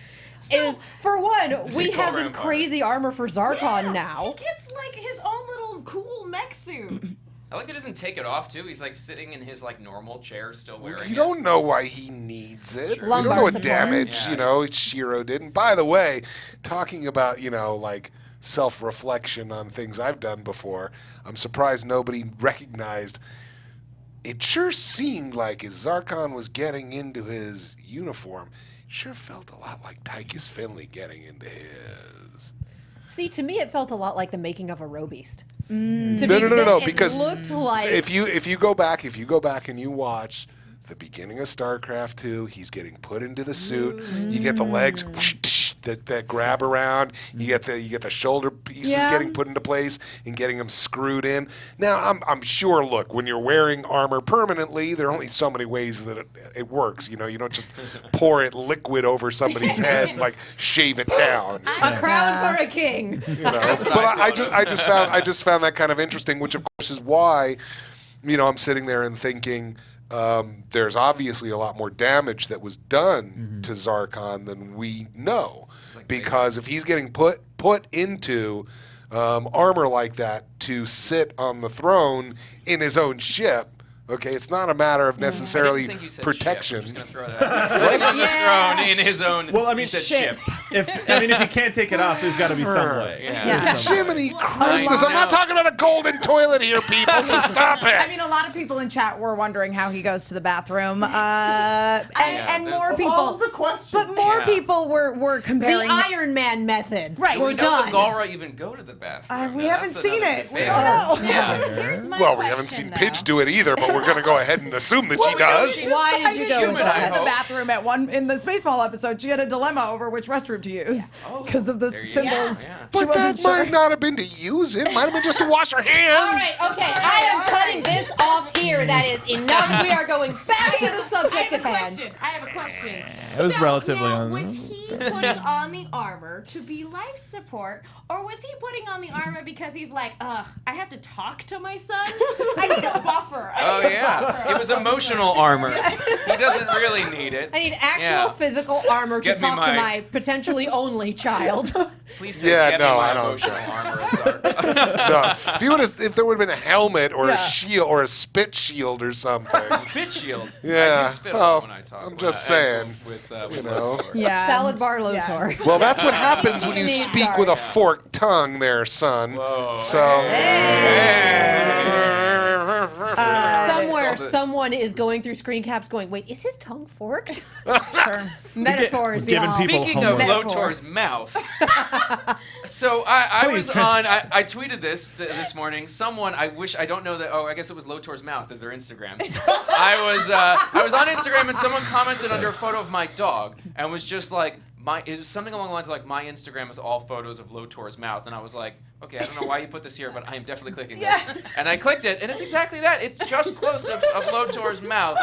Speaker 1: Is for one, we have this
Speaker 6: Empire.
Speaker 1: crazy armor for Zarkon now.
Speaker 7: He gets like his own little cool mech suit.
Speaker 6: I like he doesn't take it off too. He's like sitting in his like normal chair, still wearing
Speaker 4: You
Speaker 6: it.
Speaker 4: don't know why he needs it.
Speaker 6: Sure.
Speaker 4: You don't
Speaker 1: Lumbar
Speaker 4: know what
Speaker 1: support.
Speaker 4: damage,
Speaker 6: Yeah.
Speaker 4: Shiro did. And by the way, talking about, like self-reflection on things I've done before, I'm surprised nobody recognized. It sure seemed like as Zarkon was getting into his uniform, it sure felt a lot like Tychus Finley getting into his.
Speaker 1: See, to me, it felt a lot like the making of a Robeast.
Speaker 4: No, because
Speaker 1: it looked like
Speaker 4: if you go back and you watch the beginning of StarCraft 2, he's getting put into the suit. You get the legs that grab around. You get the shoulder pieces
Speaker 3: Yeah.
Speaker 4: getting put into place and getting them screwed in. Now I'm sure. Look, when you're wearing armor permanently, there are only so many ways that it works. You don't just pour it liquid over somebody's head and like shave it down.
Speaker 1: a crown for a king.
Speaker 4: But I just found that kind of interesting, which of course is why, I'm sitting there and thinking, there's obviously a lot more damage that was done to Zarkon than we know, because if he's getting put into armor like that to sit on the throne in his own ship. Okay, it's not a matter of necessarily
Speaker 6: I didn't think you said
Speaker 4: protection.
Speaker 6: Ship. I'm just gonna throw that out. He's on the throne in his own.
Speaker 5: Well, I mean,
Speaker 6: you said
Speaker 5: ship.
Speaker 6: ship.
Speaker 5: If you can't take it off, there's got to be some way.
Speaker 6: Yeah.
Speaker 5: There's some way.
Speaker 4: Jiminy Christmas! I'm not talking about a golden toilet here, people. So stop it.
Speaker 3: I mean, a lot of people in chat were wondering how he goes to the bathroom, and more
Speaker 6: Of
Speaker 3: people.
Speaker 5: All of the questions.
Speaker 3: But more
Speaker 6: Yeah.
Speaker 3: people were
Speaker 1: The
Speaker 3: comparing.
Speaker 1: Iron Man method.
Speaker 3: Right.
Speaker 1: We're
Speaker 6: We know
Speaker 1: done.
Speaker 6: the Galra even go to the bathroom.
Speaker 3: We
Speaker 6: Now,
Speaker 3: haven't
Speaker 6: that's
Speaker 3: seen
Speaker 6: another
Speaker 3: it. We
Speaker 6: thing.
Speaker 3: don't know.
Speaker 6: Yeah.
Speaker 7: Here's my
Speaker 4: Well, we haven't
Speaker 7: question,
Speaker 4: seen Pidge
Speaker 7: though.
Speaker 4: do it either, but we're going to go ahead and assume that she does.
Speaker 1: Why did you go
Speaker 3: She
Speaker 1: with
Speaker 6: Human, I
Speaker 3: went to the
Speaker 6: hope.
Speaker 3: bathroom in the Space Mall episode. She had a dilemma over which restroom group to use
Speaker 6: Oh,
Speaker 3: because of the
Speaker 6: there you go.
Speaker 3: symbols.
Speaker 6: Yeah.
Speaker 3: She
Speaker 4: But
Speaker 3: wasn't
Speaker 4: that
Speaker 3: sure.
Speaker 4: might not have been to use it. Might have been just to wash her hands.
Speaker 1: All right, okay, I am cutting this off here. That is enough. We are going back to the subject at hand.
Speaker 7: I have a question.
Speaker 5: It was relatively on.
Speaker 7: Was he putting on the armor to be life support, or was he putting on the armor because he's like, ugh, I have to talk to my son? I need a buffer.
Speaker 6: Oh yeah, it was emotional armor. He doesn't really need it.
Speaker 1: I need actual
Speaker 6: Yeah.
Speaker 1: physical armor to
Speaker 6: Get me
Speaker 1: talk to
Speaker 6: my-
Speaker 1: my potentially only child.
Speaker 6: Please say,
Speaker 4: Yeah,
Speaker 6: get
Speaker 4: no,
Speaker 6: me my
Speaker 4: I don't-
Speaker 6: emotional armor. Sorry.
Speaker 4: No, if there would have been a helmet or
Speaker 3: Yeah.
Speaker 4: a shield or a spit shield or something.
Speaker 6: Spit shield.
Speaker 4: Yeah.
Speaker 6: I do spit a
Speaker 4: Oh,
Speaker 6: lot when I talk.
Speaker 4: I'm just saying.
Speaker 6: With
Speaker 4: You know.
Speaker 6: Lothar.
Speaker 3: Yeah.
Speaker 1: Salad bar
Speaker 3: Yeah.
Speaker 1: Lothar.
Speaker 4: Well, that's what happens when you
Speaker 1: Need
Speaker 4: speak
Speaker 1: guard.
Speaker 4: with a forked tongue, there, son.
Speaker 6: Whoa.
Speaker 4: So.
Speaker 1: Somewhere,
Speaker 6: It's all the-
Speaker 1: someone is going through screen caps going, wait, is his tongue forked?
Speaker 3: Sure.
Speaker 1: Metaphors,
Speaker 5: We're giving
Speaker 1: y'all.
Speaker 5: people
Speaker 6: Speaking of
Speaker 5: homework.
Speaker 1: Metaphor.
Speaker 6: Lotor's mouth. So I
Speaker 5: Please,
Speaker 6: was on. I tweeted this morning. Someone I don't know that. Oh, I guess it was Lotor's mouth is their Instagram. I was on Instagram and someone commented under a photo of my dog and was just like it was something along the lines of like my Instagram is all photos of Lotor's mouth, and I was like, okay, I don't know why you put this here, but I am definitely clicking this. And I clicked it, and it's exactly that. It's just close-ups of Lotor's mouth.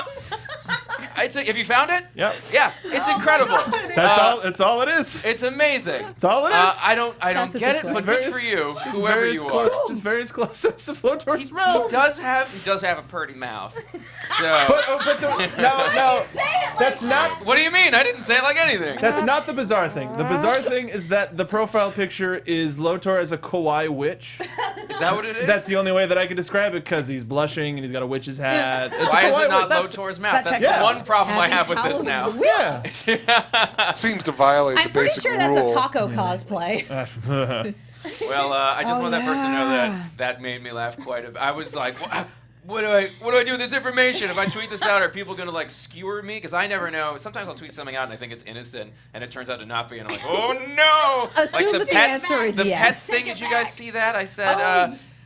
Speaker 6: Have you found it?
Speaker 5: Yep.
Speaker 6: Yeah, it's incredible.
Speaker 5: That's all. That's all it is.
Speaker 6: It's amazing.
Speaker 5: That's all it is.
Speaker 6: I don't
Speaker 1: Pass it
Speaker 6: get
Speaker 1: this
Speaker 6: it,
Speaker 1: way.
Speaker 6: but good for you,
Speaker 5: Just
Speaker 6: whoever
Speaker 5: various
Speaker 6: you
Speaker 5: close,
Speaker 6: are.
Speaker 5: Just various close-ups of Lotor's
Speaker 6: He
Speaker 5: mouth.
Speaker 6: does have a pretty mouth. So
Speaker 5: No, that's not.
Speaker 6: what do you mean? I didn't say it like anything.
Speaker 5: That's not the bizarre thing. The bizarre thing is that the profile picture is Lotor as a kawaii witch.
Speaker 6: Is that what it is?
Speaker 5: That's the only way that I can describe it because he's blushing and he's got a witch's hat. It's
Speaker 6: Why
Speaker 5: a
Speaker 6: is
Speaker 5: kawaii
Speaker 6: it not
Speaker 5: witch.
Speaker 6: Lotor's mouth?
Speaker 3: that
Speaker 6: That's
Speaker 3: checks
Speaker 6: the
Speaker 5: out.
Speaker 6: one problem I
Speaker 1: Happy
Speaker 6: have with this now.
Speaker 1: Halloween.
Speaker 5: Yeah.
Speaker 4: Seems to violate
Speaker 1: I'm
Speaker 4: the
Speaker 1: pretty
Speaker 4: basic
Speaker 1: sure
Speaker 4: rule.
Speaker 1: that's a taco cosplay.
Speaker 6: Well, I just
Speaker 3: Oh,
Speaker 6: want that person to know
Speaker 3: yeah.
Speaker 6: that made me laugh quite a bit. I was like, what do I do with this information? If I tweet this out, are people gonna like skewer me? Because I never know. Sometimes I'll tweet something out and I think it's innocent, and it turns out to not be, and I'm like, oh no!
Speaker 1: Assume
Speaker 6: like
Speaker 1: that the answer is
Speaker 6: the
Speaker 1: yes.
Speaker 6: pets thing. Did you guys see that? I said,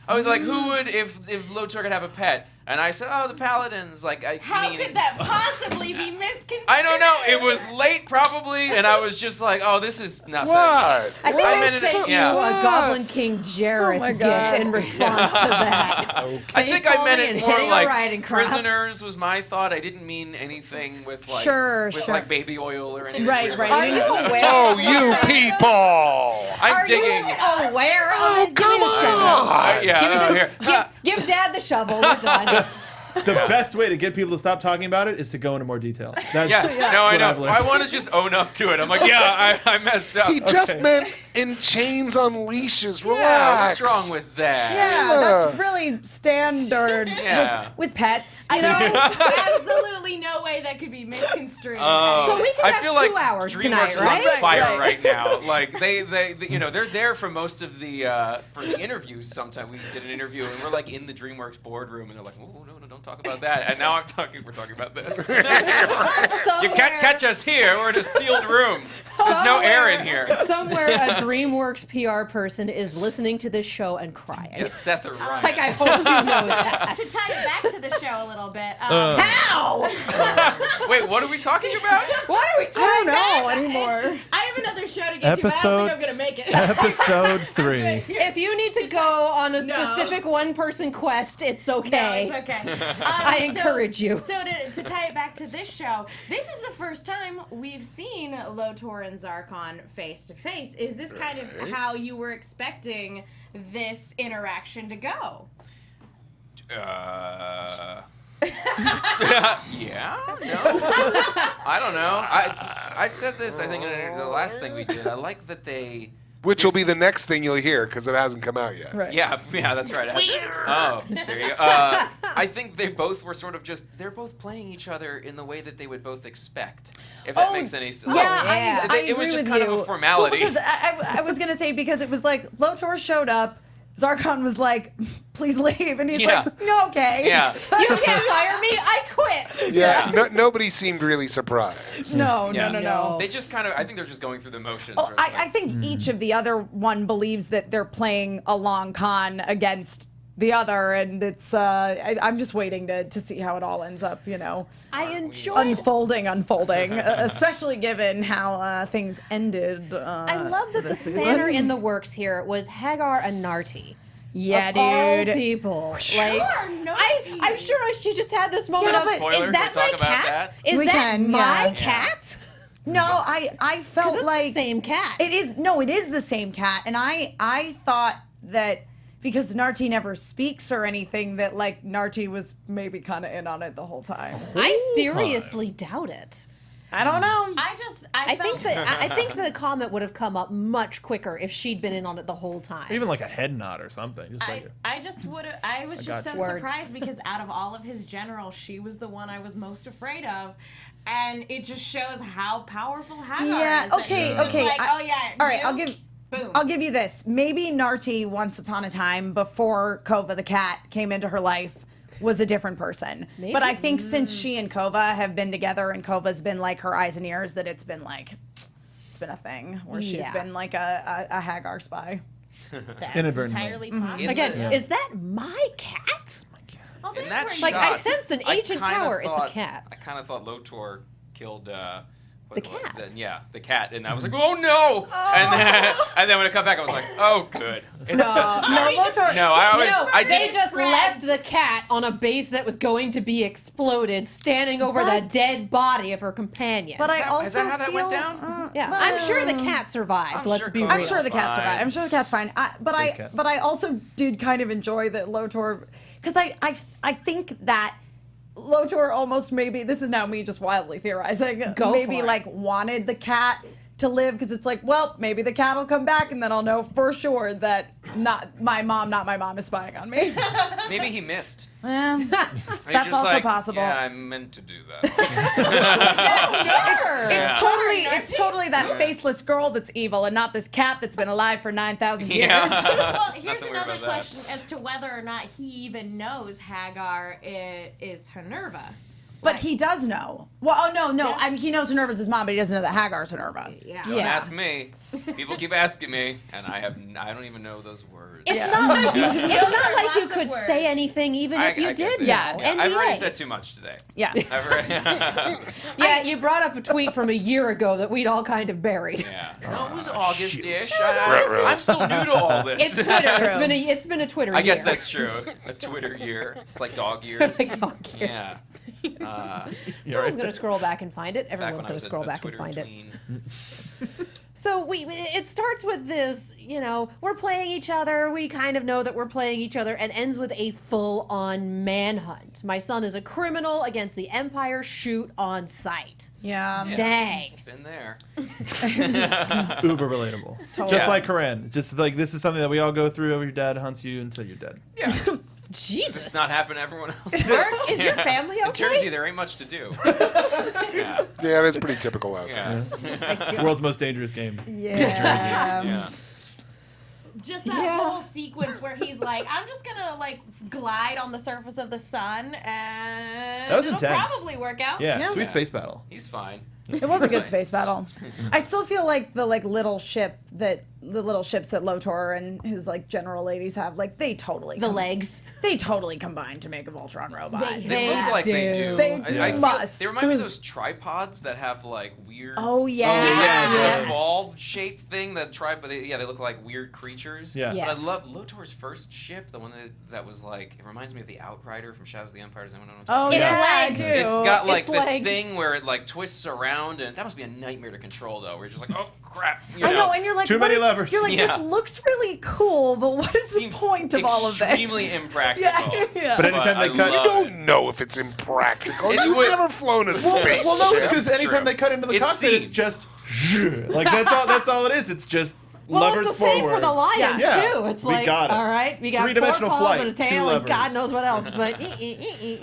Speaker 6: I was like, who would if Lotor could have a pet? And I said, oh, the Paladins. Like,
Speaker 7: How could that possibly be misconstrued?
Speaker 6: I don't know. It was late, probably, and I was just like, "Oh, this is nothing."
Speaker 4: What?
Speaker 1: I think
Speaker 6: I
Speaker 1: I
Speaker 6: meant it-
Speaker 1: sent you
Speaker 6: yeah.
Speaker 1: a Goblin King Jareth
Speaker 3: Oh my
Speaker 1: gif
Speaker 3: God.
Speaker 1: in response to that.
Speaker 6: I think I meant
Speaker 1: Facepalming
Speaker 6: it
Speaker 1: and
Speaker 6: more
Speaker 1: hitting a
Speaker 6: like
Speaker 1: riding crop.
Speaker 6: prisoners was my thought. I didn't mean anything with like
Speaker 3: Sure.
Speaker 6: like baby oil or anything.
Speaker 3: Right,
Speaker 6: weird
Speaker 3: right.
Speaker 6: like
Speaker 1: Are you
Speaker 6: that.
Speaker 1: aware?
Speaker 4: Oh, you people!
Speaker 6: I'm
Speaker 1: Are
Speaker 6: digging.
Speaker 1: you aware of
Speaker 4: Oh,
Speaker 1: it? Give me
Speaker 4: come
Speaker 1: the shovel.
Speaker 4: on!
Speaker 6: Yeah,
Speaker 1: Give me the,
Speaker 6: here.
Speaker 1: give Dad the shovel. We're done.
Speaker 5: The best way to get people to stop talking about it is to go into more detail. That's
Speaker 6: Yeah, no, I
Speaker 5: what I've
Speaker 6: know.
Speaker 5: learned.
Speaker 6: I want to just own up to it. I'm like, yeah, I messed up.
Speaker 4: He just meant in chains on leashes.
Speaker 6: Yeah,
Speaker 4: Relax.
Speaker 6: what's wrong with that?
Speaker 3: Yeah, that's really standard
Speaker 6: Yeah.
Speaker 3: with pets.
Speaker 7: I
Speaker 3: You know,
Speaker 7: absolutely no way that could be misconstrued.
Speaker 1: So we can
Speaker 6: I
Speaker 1: have
Speaker 6: feel
Speaker 1: 2
Speaker 6: like
Speaker 1: hours
Speaker 6: DreamWorks
Speaker 1: tonight,
Speaker 6: is
Speaker 1: right?
Speaker 6: on fire
Speaker 3: Right.
Speaker 6: right now. Like they you know, they're there for most of the for the interviews. Sometimes we did an interview and we're like in the DreamWorks boardroom and they're like, oh no, don't talk about that. And now we're talking about this. You can't catch us here. We're in a sealed room. There's no air in here.
Speaker 1: Somewhere a DreamWorks PR person is listening to this show and crying.
Speaker 6: It's Seth or Ryan.
Speaker 1: Like, I hope you know that.
Speaker 7: To tie it back to the show a little bit,
Speaker 1: How?
Speaker 6: Wait, what are we talking about?
Speaker 1: What are we
Speaker 3: I
Speaker 1: talking
Speaker 3: don't know anymore.
Speaker 7: I have another show to get to, but I don't think I'm gonna make it.
Speaker 5: Episode 3.
Speaker 1: If you need to go on a
Speaker 7: No.
Speaker 1: specific one-person quest, it's okay.
Speaker 7: No, it's okay.
Speaker 1: I encourage you.
Speaker 7: So to tie it back to this show, this is the first time we've seen Lotor and Zarkon face to face. Is this kind of how you were expecting this interaction to go?
Speaker 6: Yeah, no, I don't know. I said this. I think in the last thing we did. I like that they.
Speaker 4: Which will be the next thing you'll hear because it hasn't come out yet.
Speaker 3: Right.
Speaker 6: Yeah, that's right. Oh, there you go. I think they both were sort of they're both playing each other in the way that they would both expect. If that makes any sense.
Speaker 3: Yeah,
Speaker 1: yeah.
Speaker 3: I
Speaker 6: It was
Speaker 3: agree
Speaker 6: just
Speaker 3: with
Speaker 6: kind
Speaker 3: you.
Speaker 6: of a formality.
Speaker 3: Well, because I was gonna say because it was like Lotor showed up, Zarkon was like, "Please leave," and he's
Speaker 6: Yeah.
Speaker 3: like, "No, okay."
Speaker 6: Yeah.
Speaker 1: You can't fire me. I quit.
Speaker 4: Yeah, nobody seemed really surprised.
Speaker 3: No,
Speaker 6: Yeah.
Speaker 3: no.
Speaker 6: They just kind of. I think they're just going through the motions.
Speaker 3: Oh,
Speaker 6: where it's
Speaker 3: I think each of the other one believes that they're playing a long con against the other, and it's I'm just waiting to see how it all ends up,
Speaker 1: I enjoyed.
Speaker 3: unfolding, especially given how things ended.
Speaker 1: I love that the
Speaker 3: this
Speaker 1: spanner
Speaker 3: season.
Speaker 1: in the works here was Hagar and Narti.
Speaker 3: Yeah,
Speaker 1: Of all
Speaker 3: dude.
Speaker 1: people.
Speaker 7: Sure, Narti.
Speaker 1: I'm sure she just had this moment
Speaker 3: Yeah,
Speaker 1: of,
Speaker 3: but-
Speaker 6: Spoiler,
Speaker 1: is that
Speaker 6: can we
Speaker 1: my
Speaker 6: talk about
Speaker 1: cat?
Speaker 6: that?
Speaker 1: Is
Speaker 3: We
Speaker 1: that
Speaker 3: can,
Speaker 1: my
Speaker 3: yeah.
Speaker 1: cat?
Speaker 3: No, I felt
Speaker 1: It's
Speaker 3: like
Speaker 1: the same cat.
Speaker 3: it is the same cat, and I thought that because Narti never speaks or anything, that like Narti was maybe kind of in on it the whole time.
Speaker 1: I seriously doubt it.
Speaker 3: I don't know.
Speaker 7: I
Speaker 1: think the comment would have come up much quicker if she'd been in on it the whole time.
Speaker 5: Even like a head nod or something. Just like
Speaker 7: I was just so
Speaker 5: you.
Speaker 1: Word.
Speaker 7: surprised because out of all of his generals, she was the one I was most afraid of. And it just shows how powerful Hagar
Speaker 3: Yeah,
Speaker 7: is. that
Speaker 3: okay,
Speaker 7: she's just
Speaker 3: okay,
Speaker 7: like,
Speaker 3: I-
Speaker 7: oh yeah.
Speaker 3: All right,
Speaker 7: you? Boom.
Speaker 3: I'll give you this. Maybe Narti, once upon a time, before Kova the cat came into her life, was a different person.
Speaker 1: Maybe.
Speaker 3: But I think since she and Kova have been together and Kova's been like her eyes and ears, that it's been a thing where she's
Speaker 1: Yeah.
Speaker 3: been like a Hagar spy.
Speaker 7: That's
Speaker 5: Inadvertently.
Speaker 7: entirely possible.
Speaker 1: Again,
Speaker 5: Yeah.
Speaker 1: is that my cat?
Speaker 7: Oh,
Speaker 6: In
Speaker 7: that's
Speaker 6: that
Speaker 7: where you
Speaker 1: Like,
Speaker 6: shot,
Speaker 1: I sense an agent
Speaker 6: kinda
Speaker 1: power. It's a
Speaker 6: thought-
Speaker 1: cat.
Speaker 6: I kind of thought Lotor killed
Speaker 1: The cat.
Speaker 6: the cat, and I was like, oh no! And then when it come back, I was like, oh good. It's just,
Speaker 1: They just left the cat on a base that was going to be exploded, standing over the
Speaker 3: But-
Speaker 1: dead body of her companion.
Speaker 3: But I also
Speaker 6: Is that how that went
Speaker 3: feel-
Speaker 6: down?
Speaker 1: yeah, I'm sure the cat survived.
Speaker 6: I'm
Speaker 1: Let's
Speaker 6: sure
Speaker 1: be
Speaker 6: Kova
Speaker 1: real.
Speaker 3: I'm sure the cat's
Speaker 6: Fine.
Speaker 3: fine. I'm sure the cat's fine.
Speaker 5: Space cat.
Speaker 3: But I also did kind of enjoy that Lotor, because I think that Lotor almost maybe, this is now me just wildly theorizing,
Speaker 1: Go
Speaker 3: maybe
Speaker 1: for it.
Speaker 3: like wanted the cat to live because it's like, well, maybe the cat will come back and then I'll know for sure that not my mom is spying on me.
Speaker 6: Maybe he missed.
Speaker 3: Eh,
Speaker 6: He's
Speaker 3: That's
Speaker 6: just
Speaker 3: also
Speaker 6: like,
Speaker 3: possible.
Speaker 6: Yeah, I meant to do that.
Speaker 1: Sure.
Speaker 3: It's totally that faceless girl that's evil and not this cat that's been alive for 9,000 years.
Speaker 6: Yeah.
Speaker 7: Well, here's
Speaker 6: Nothing weird
Speaker 7: another
Speaker 6: about that.
Speaker 7: question as to whether or not he even knows Hagar is Hanerva.
Speaker 3: But he does know. Well, oh no.
Speaker 7: Yeah.
Speaker 3: I mean, he knows Hanerva's his mom, but he doesn't know that Hagar's Hanerva.
Speaker 7: Yeah.
Speaker 6: Don't
Speaker 1: Yeah.
Speaker 6: ask me. People keep asking me, and I don't even know those words.
Speaker 1: It's
Speaker 3: Yeah.
Speaker 1: not like you, it's not like you
Speaker 7: Lots of
Speaker 1: could
Speaker 7: words.
Speaker 1: say anything even if you
Speaker 6: I
Speaker 1: did
Speaker 6: guess it-
Speaker 1: know.
Speaker 3: Yeah.
Speaker 6: I've already
Speaker 1: NDAs.
Speaker 6: said too much today.
Speaker 3: Yeah.
Speaker 6: I've already,
Speaker 1: Yeah, you brought up a tweet from a year ago that we'd all kind of buried.
Speaker 6: yeah. No, it was August-ish.
Speaker 4: Right.
Speaker 6: I'm still new to all this.
Speaker 1: It's Twitter.
Speaker 3: True.
Speaker 1: It's been a Twitter.
Speaker 6: I guess
Speaker 1: year.
Speaker 6: that's true. A Twitter year. It's like dog years.
Speaker 1: Like dog years.
Speaker 6: Yeah.
Speaker 1: Everyone's gonna scroll back and find it.
Speaker 6: Back
Speaker 1: Everyone's
Speaker 6: when I
Speaker 1: gonna
Speaker 6: was
Speaker 1: scroll
Speaker 6: a
Speaker 1: back and
Speaker 6: Twitter
Speaker 1: find it.
Speaker 6: tween.
Speaker 1: So it starts with this, we're playing each other. We kind of know that we're playing each other, and ends with a full-on manhunt. My son is a criminal against the Empire. Shoot on sight.
Speaker 3: Yeah.
Speaker 6: Yeah.
Speaker 1: Dang.
Speaker 6: Been there.
Speaker 5: Uber relatable. Just
Speaker 6: Yeah.
Speaker 5: like Corinne. Just like this is something that we all go through. Your dad hunts you until you're dead.
Speaker 6: Yeah.
Speaker 1: Jesus.
Speaker 6: It's not happening to everyone else.
Speaker 1: Mark, is your
Speaker 6: Yeah.
Speaker 1: family
Speaker 6: In Jersey,
Speaker 1: okay?
Speaker 6: there ain't much to do. Yeah.
Speaker 4: Yeah, it is pretty typical out there.
Speaker 6: Yeah.
Speaker 5: World's most dangerous game.
Speaker 3: Yeah.
Speaker 6: Yeah.
Speaker 7: Just that
Speaker 1: Yeah.
Speaker 7: whole sequence where he's like, I'm just gonna like glide on the surface of the sun and
Speaker 5: That was
Speaker 7: it'll
Speaker 5: intense.
Speaker 7: probably work out.
Speaker 5: Yeah,
Speaker 3: Yeah.
Speaker 5: sweet space battle.
Speaker 6: He's fine.
Speaker 3: It was a good space battle. I still feel like the little ships that Lotor and his general ladies have, they totally
Speaker 1: The legs.
Speaker 3: They totally combined to make a Voltron robot.
Speaker 6: They look like they do.
Speaker 3: They
Speaker 6: I feel-
Speaker 3: must.
Speaker 6: They remind me of those tripods that have weird.
Speaker 3: Oh yeah.
Speaker 5: yeah.
Speaker 6: The ball-shaped thing that tripod. They look like weird creatures.
Speaker 5: Yeah.
Speaker 1: Yeah.
Speaker 6: But
Speaker 1: Yes.
Speaker 6: I love Lotor's first ship, the one that was it reminds me of the Outrider from Shadows of the Empire. Does anyone know what I'm
Speaker 3: Oh
Speaker 6: talking
Speaker 1: It's
Speaker 6: about?
Speaker 3: yeah.
Speaker 1: legs.
Speaker 3: I do.
Speaker 6: It's got
Speaker 1: It's
Speaker 6: this
Speaker 1: legs.
Speaker 6: thing where it twists around, and that must be a nightmare to control. Though, where you're just like, oh crap.
Speaker 3: I know, and you're like,
Speaker 5: Too
Speaker 3: what
Speaker 5: many
Speaker 3: is-
Speaker 5: levers.
Speaker 3: You're like,
Speaker 6: Yeah.
Speaker 3: this looks really cool, but what is the
Speaker 6: Seems
Speaker 3: point of all of this?
Speaker 6: Extremely impractical.
Speaker 3: Yeah.
Speaker 5: But anytime they
Speaker 6: I
Speaker 5: cut,
Speaker 6: love
Speaker 4: You don't
Speaker 6: it.
Speaker 4: know if it's impractical.
Speaker 6: It's
Speaker 4: You've
Speaker 6: what-
Speaker 4: never flown a space.
Speaker 5: well, no, it's
Speaker 6: True.
Speaker 5: because anytime
Speaker 6: True.
Speaker 5: they cut into the
Speaker 6: It's
Speaker 5: cockpit, it's
Speaker 6: scenes.
Speaker 5: just that's all it is. It's just
Speaker 1: Well,
Speaker 5: levers
Speaker 1: it's the same
Speaker 5: forward.
Speaker 1: for the lions
Speaker 5: Yeah.
Speaker 1: too. It's
Speaker 5: We
Speaker 1: like,
Speaker 5: got it.
Speaker 1: all right, we got 4
Speaker 5: Three-dimensional
Speaker 1: paws
Speaker 5: flight,
Speaker 1: and a
Speaker 5: 2
Speaker 1: tail, and
Speaker 5: levers.
Speaker 1: God knows what else. But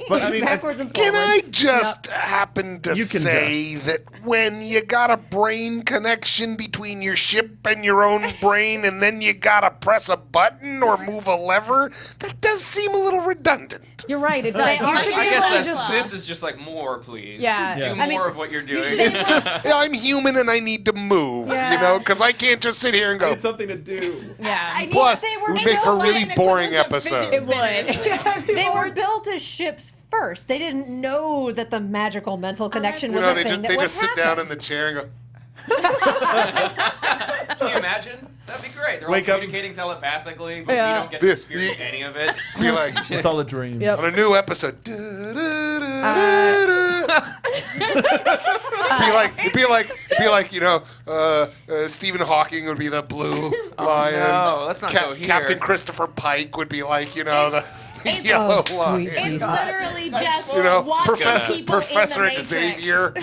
Speaker 5: But, I mean,
Speaker 1: backwards and
Speaker 4: Can I
Speaker 1: forwards.
Speaker 4: just happen to
Speaker 5: You can
Speaker 4: say that when you got a brain connection between your ship and your own brain, and then you gotta press a button or move a lever, that does seem a little redundant.
Speaker 3: You're right, it does.
Speaker 1: They
Speaker 3: You
Speaker 1: are-
Speaker 3: should
Speaker 6: I
Speaker 3: be
Speaker 6: guess
Speaker 3: able to
Speaker 6: that's,
Speaker 3: just.
Speaker 6: this is just more, please.
Speaker 3: Yeah.
Speaker 6: Do
Speaker 5: Yeah.
Speaker 6: more of what you're doing.
Speaker 1: should-
Speaker 4: It's just, I'm human and I need to move,
Speaker 3: Yeah.
Speaker 4: because I can't just sit here and go.
Speaker 5: It's something to do.
Speaker 3: Yeah.
Speaker 7: I mean,
Speaker 4: Plus,
Speaker 7: they
Speaker 4: it
Speaker 7: were
Speaker 4: would make for a
Speaker 7: built
Speaker 4: really
Speaker 7: in
Speaker 4: boring
Speaker 7: equivalent to
Speaker 4: episode.
Speaker 7: fidget
Speaker 3: It
Speaker 7: spinners.
Speaker 3: would.
Speaker 1: They were built as ships first. They didn't know that the magical mental connection
Speaker 4: You
Speaker 1: was
Speaker 4: know,
Speaker 1: a
Speaker 4: they
Speaker 1: thing
Speaker 4: just
Speaker 1: that
Speaker 4: they
Speaker 1: would
Speaker 4: just sit
Speaker 1: happen.
Speaker 4: down in the chair and go.
Speaker 6: Can you imagine? That'd be great. They're
Speaker 5: Wake
Speaker 6: all
Speaker 5: up.
Speaker 6: communicating telepathely, but
Speaker 3: Yeah.
Speaker 6: we don't get to experience any of it.
Speaker 4: Be like,
Speaker 5: It's all a dream.
Speaker 3: Yep.
Speaker 4: on a new episode. It'd be like Stephen Hawking would be the blue lion.
Speaker 6: no, let's not go here.
Speaker 4: Captain Christopher Pike would be like the yellow
Speaker 1: Oh,
Speaker 4: lion.
Speaker 1: sweet
Speaker 7: It's
Speaker 1: Jesus.
Speaker 7: literally just watching
Speaker 4: Professor
Speaker 7: people in the Matrix.
Speaker 4: Xavier.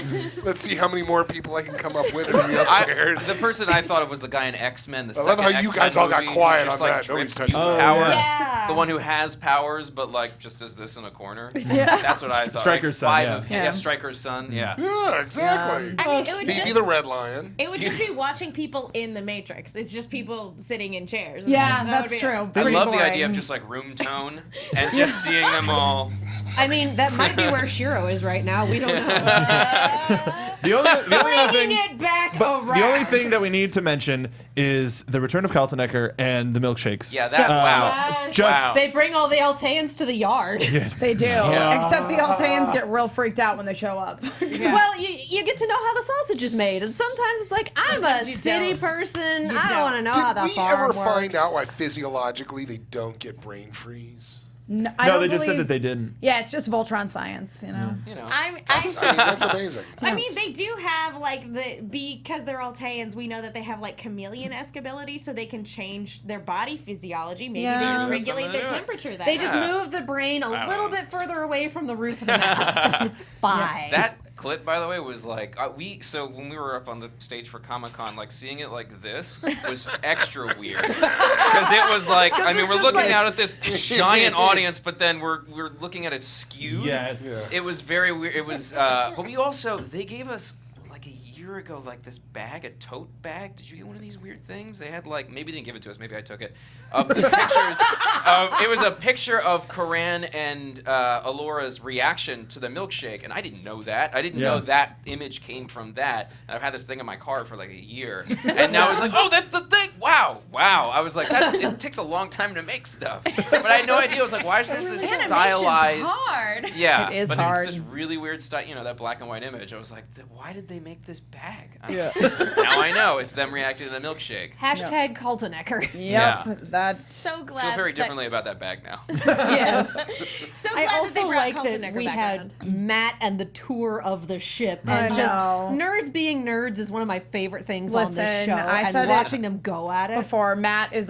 Speaker 4: Let's see how many more people I can come up with in wheelchairs.
Speaker 6: The person I thought of was the guy in X-Men.
Speaker 4: I love how you guys all got quiet on that. Nobody's touching
Speaker 5: Oh,
Speaker 6: powers.
Speaker 7: yeah.
Speaker 6: The one who has powers, but like just does this in a corner. That's what I thought.
Speaker 5: Stryker's son,
Speaker 6: Five
Speaker 5: yeah.
Speaker 6: of
Speaker 3: Yeah.
Speaker 6: Stryker's son. Yeah.
Speaker 4: Yeah, exactly.
Speaker 7: I mean, it would
Speaker 4: He'd be
Speaker 7: just
Speaker 4: the red lion.
Speaker 7: It would just be watching people in the Matrix. It's just people sitting in chairs.
Speaker 3: Yeah,
Speaker 7: That would
Speaker 3: that's
Speaker 7: be
Speaker 3: true.
Speaker 6: I
Speaker 3: Pretty
Speaker 6: love
Speaker 3: boring.
Speaker 6: the idea of just like room tone and just seeing them all.
Speaker 1: I mean, that might be where Shiro is right now. We don't know.
Speaker 5: The only other
Speaker 1: Bringing
Speaker 5: thing,
Speaker 1: it back
Speaker 5: but
Speaker 1: around.
Speaker 5: the only thing that we need to mention is the return of Kaltenecker and the milkshakes.
Speaker 6: Yeah, that wow.
Speaker 7: Yes.
Speaker 5: Just
Speaker 6: Wow.
Speaker 1: They bring all the Alteans to the yard.
Speaker 3: They do. Except the Alteans get real freaked out when they show up.
Speaker 1: Well, you get to know how the sausage is made, and sometimes it's like, I'm
Speaker 7: Sometimes
Speaker 1: a
Speaker 7: you
Speaker 1: city
Speaker 7: don't.
Speaker 1: person.
Speaker 7: You
Speaker 1: I don't
Speaker 7: don't.
Speaker 1: want to know how
Speaker 4: Did
Speaker 1: the
Speaker 4: we
Speaker 1: farm
Speaker 4: ever
Speaker 1: works.
Speaker 4: find out why physiologically they don't get brain freeze?
Speaker 3: No,
Speaker 5: no, they just said that they didn't.
Speaker 3: Yeah, it's just Voltron science, you know.
Speaker 6: You know.
Speaker 7: I'm
Speaker 4: I mean, that's amazing.
Speaker 7: I mean, they do have like because they're Alteans, we know that they have like chameleon-esque abilities, so they can change their body physiology. Maybe
Speaker 3: Yeah.
Speaker 7: they just
Speaker 3: That's
Speaker 7: regulate
Speaker 6: something
Speaker 7: their
Speaker 6: to do.
Speaker 7: temperature. That
Speaker 1: They just
Speaker 6: Yeah.
Speaker 1: move the brain a
Speaker 6: don't
Speaker 1: little
Speaker 6: know.
Speaker 1: bit further away from the roof of the mouth. It's fine.
Speaker 6: That clip, by the way, was like so when we were up on the stage for Comic-Con, like seeing it like this was extra weird because it was like I mean we're
Speaker 3: just
Speaker 6: looking
Speaker 3: like-
Speaker 6: out at this giant audience, but then we're looking at it skewed.
Speaker 5: Yeah, it's,
Speaker 6: It was very weird. It was, but we also they gave us like a year ago like this bag, a tote bag. Did you get one of these weird things? They had like maybe they didn't give it to us, maybe I took it. Pictures. It was a picture of Karan and Alora's reaction to the milkshake, and I didn't know that. I didn't know that image came from that. And I've had this thing in my car for like a year, and now it's like, oh, that's the thing. Wow. I was like, it takes a long time to make stuff, but I had no idea. I was like, why is there this
Speaker 7: Animation's
Speaker 6: stylized?
Speaker 7: hard.
Speaker 6: Yeah,
Speaker 3: It is
Speaker 6: but
Speaker 3: hard.
Speaker 6: it's this really weird style. You know, that black and white image. I was like, why did they make this bag?
Speaker 5: Yeah.
Speaker 6: Now I know it's them reacting to the milkshake.
Speaker 1: Hashtag Kaltenecker.
Speaker 3: Yep,
Speaker 6: Yeah.
Speaker 3: that's
Speaker 7: So glad.
Speaker 6: I feel very
Speaker 7: that-
Speaker 6: differently about that bag now.
Speaker 1: Yes.
Speaker 7: So
Speaker 1: I
Speaker 7: glad that they
Speaker 1: also
Speaker 7: brought
Speaker 1: like that
Speaker 7: Kaltenecker
Speaker 1: we
Speaker 7: back
Speaker 1: had
Speaker 7: around.
Speaker 1: Matt and the tour of the ship.
Speaker 3: I
Speaker 1: And just
Speaker 3: know.
Speaker 1: nerds being nerds is one of my favorite things on this
Speaker 3: Listen,
Speaker 1: show.
Speaker 3: I
Speaker 1: And
Speaker 3: said it
Speaker 1: watching them go at it.
Speaker 3: before. Matt is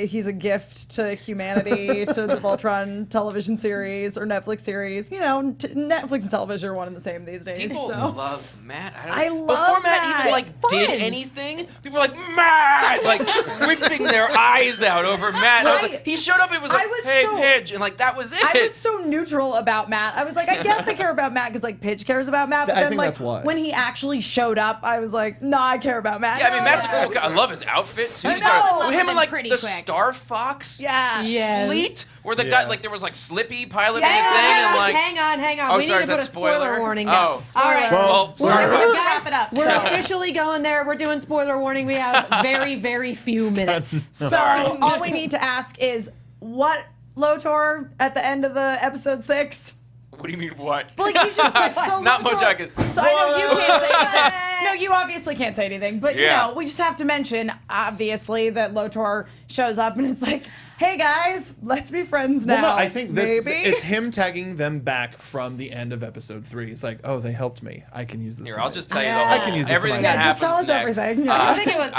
Speaker 3: he's a gift to humanity, to the Voltron television series or Netflix series. You know, Netflix and television are one and the same these days.
Speaker 6: People
Speaker 3: so.
Speaker 6: love Matt.
Speaker 3: I
Speaker 6: Before
Speaker 3: love
Speaker 6: Matt
Speaker 3: Matt.
Speaker 6: even like
Speaker 1: It's
Speaker 6: did
Speaker 1: fun.
Speaker 6: anything, people were like Matt, like ripping their eyes out over Matt. And I was
Speaker 3: Right.
Speaker 6: like, he showed up. It was like,
Speaker 3: I was
Speaker 6: hey,
Speaker 3: so-
Speaker 6: Pidge, and like that was it.
Speaker 3: I was so neutral about Matt. I was like, I guess I care about Matt because like Pidge cares about Matt. But
Speaker 5: I
Speaker 3: then
Speaker 5: think
Speaker 3: like
Speaker 5: that's why.
Speaker 3: when he actually showed up, I was like, nah, I care about Matt.
Speaker 6: Yeah, I mean,
Speaker 3: No.
Speaker 6: Matt's a cool guy. I love his outfit too.
Speaker 3: I
Speaker 6: He's got
Speaker 3: know.
Speaker 6: him and like
Speaker 7: Pretty
Speaker 6: the
Speaker 7: quick.
Speaker 6: Star Fox
Speaker 3: Yeah.
Speaker 1: Yes.
Speaker 6: fleet, where the
Speaker 5: Yeah.
Speaker 6: guy like there was like Slippy piloting
Speaker 3: Yeah.
Speaker 6: a thing and like.
Speaker 1: hang on.
Speaker 6: Oh,
Speaker 1: We
Speaker 6: sorry,
Speaker 1: need to
Speaker 6: is
Speaker 1: put
Speaker 6: that
Speaker 1: a spoiler
Speaker 6: spoiler?
Speaker 1: warning down.
Speaker 6: Oh.
Speaker 1: All right.
Speaker 6: Well,
Speaker 5: Well,
Speaker 6: sorry.
Speaker 3: Let's
Speaker 1: Guys,
Speaker 3: wrap it up.
Speaker 1: We're
Speaker 3: So-
Speaker 1: officially going there. We're doing spoiler warning. We have very, very few minutes.
Speaker 3: So all we need to ask is what Lotor at the end of the episode 6?
Speaker 6: What do you mean what?
Speaker 3: Well, like you just said, so
Speaker 6: Not much
Speaker 3: Lotor-
Speaker 6: I could.
Speaker 3: So I know you can't say anything. No, you obviously can't say anything. But you
Speaker 6: Yeah.
Speaker 3: know, we just have to mention obviously that Lotor shows up and it's like, hey guys, let's be friends now.
Speaker 5: Well, no, I think that's,
Speaker 3: maybe.
Speaker 5: it's him tagging them back from the end of episode 3. It's like, oh, they helped me. I can use this.
Speaker 6: Here,
Speaker 5: to
Speaker 6: I'll
Speaker 5: my-
Speaker 6: just tell you
Speaker 3: Yeah.
Speaker 6: the
Speaker 3: I
Speaker 6: whole
Speaker 5: can use this to
Speaker 6: everything
Speaker 5: my
Speaker 6: that
Speaker 3: advantage.
Speaker 6: happens
Speaker 3: Yeah, just tell us
Speaker 6: next.
Speaker 3: everything. Yeah.
Speaker 1: I think it was.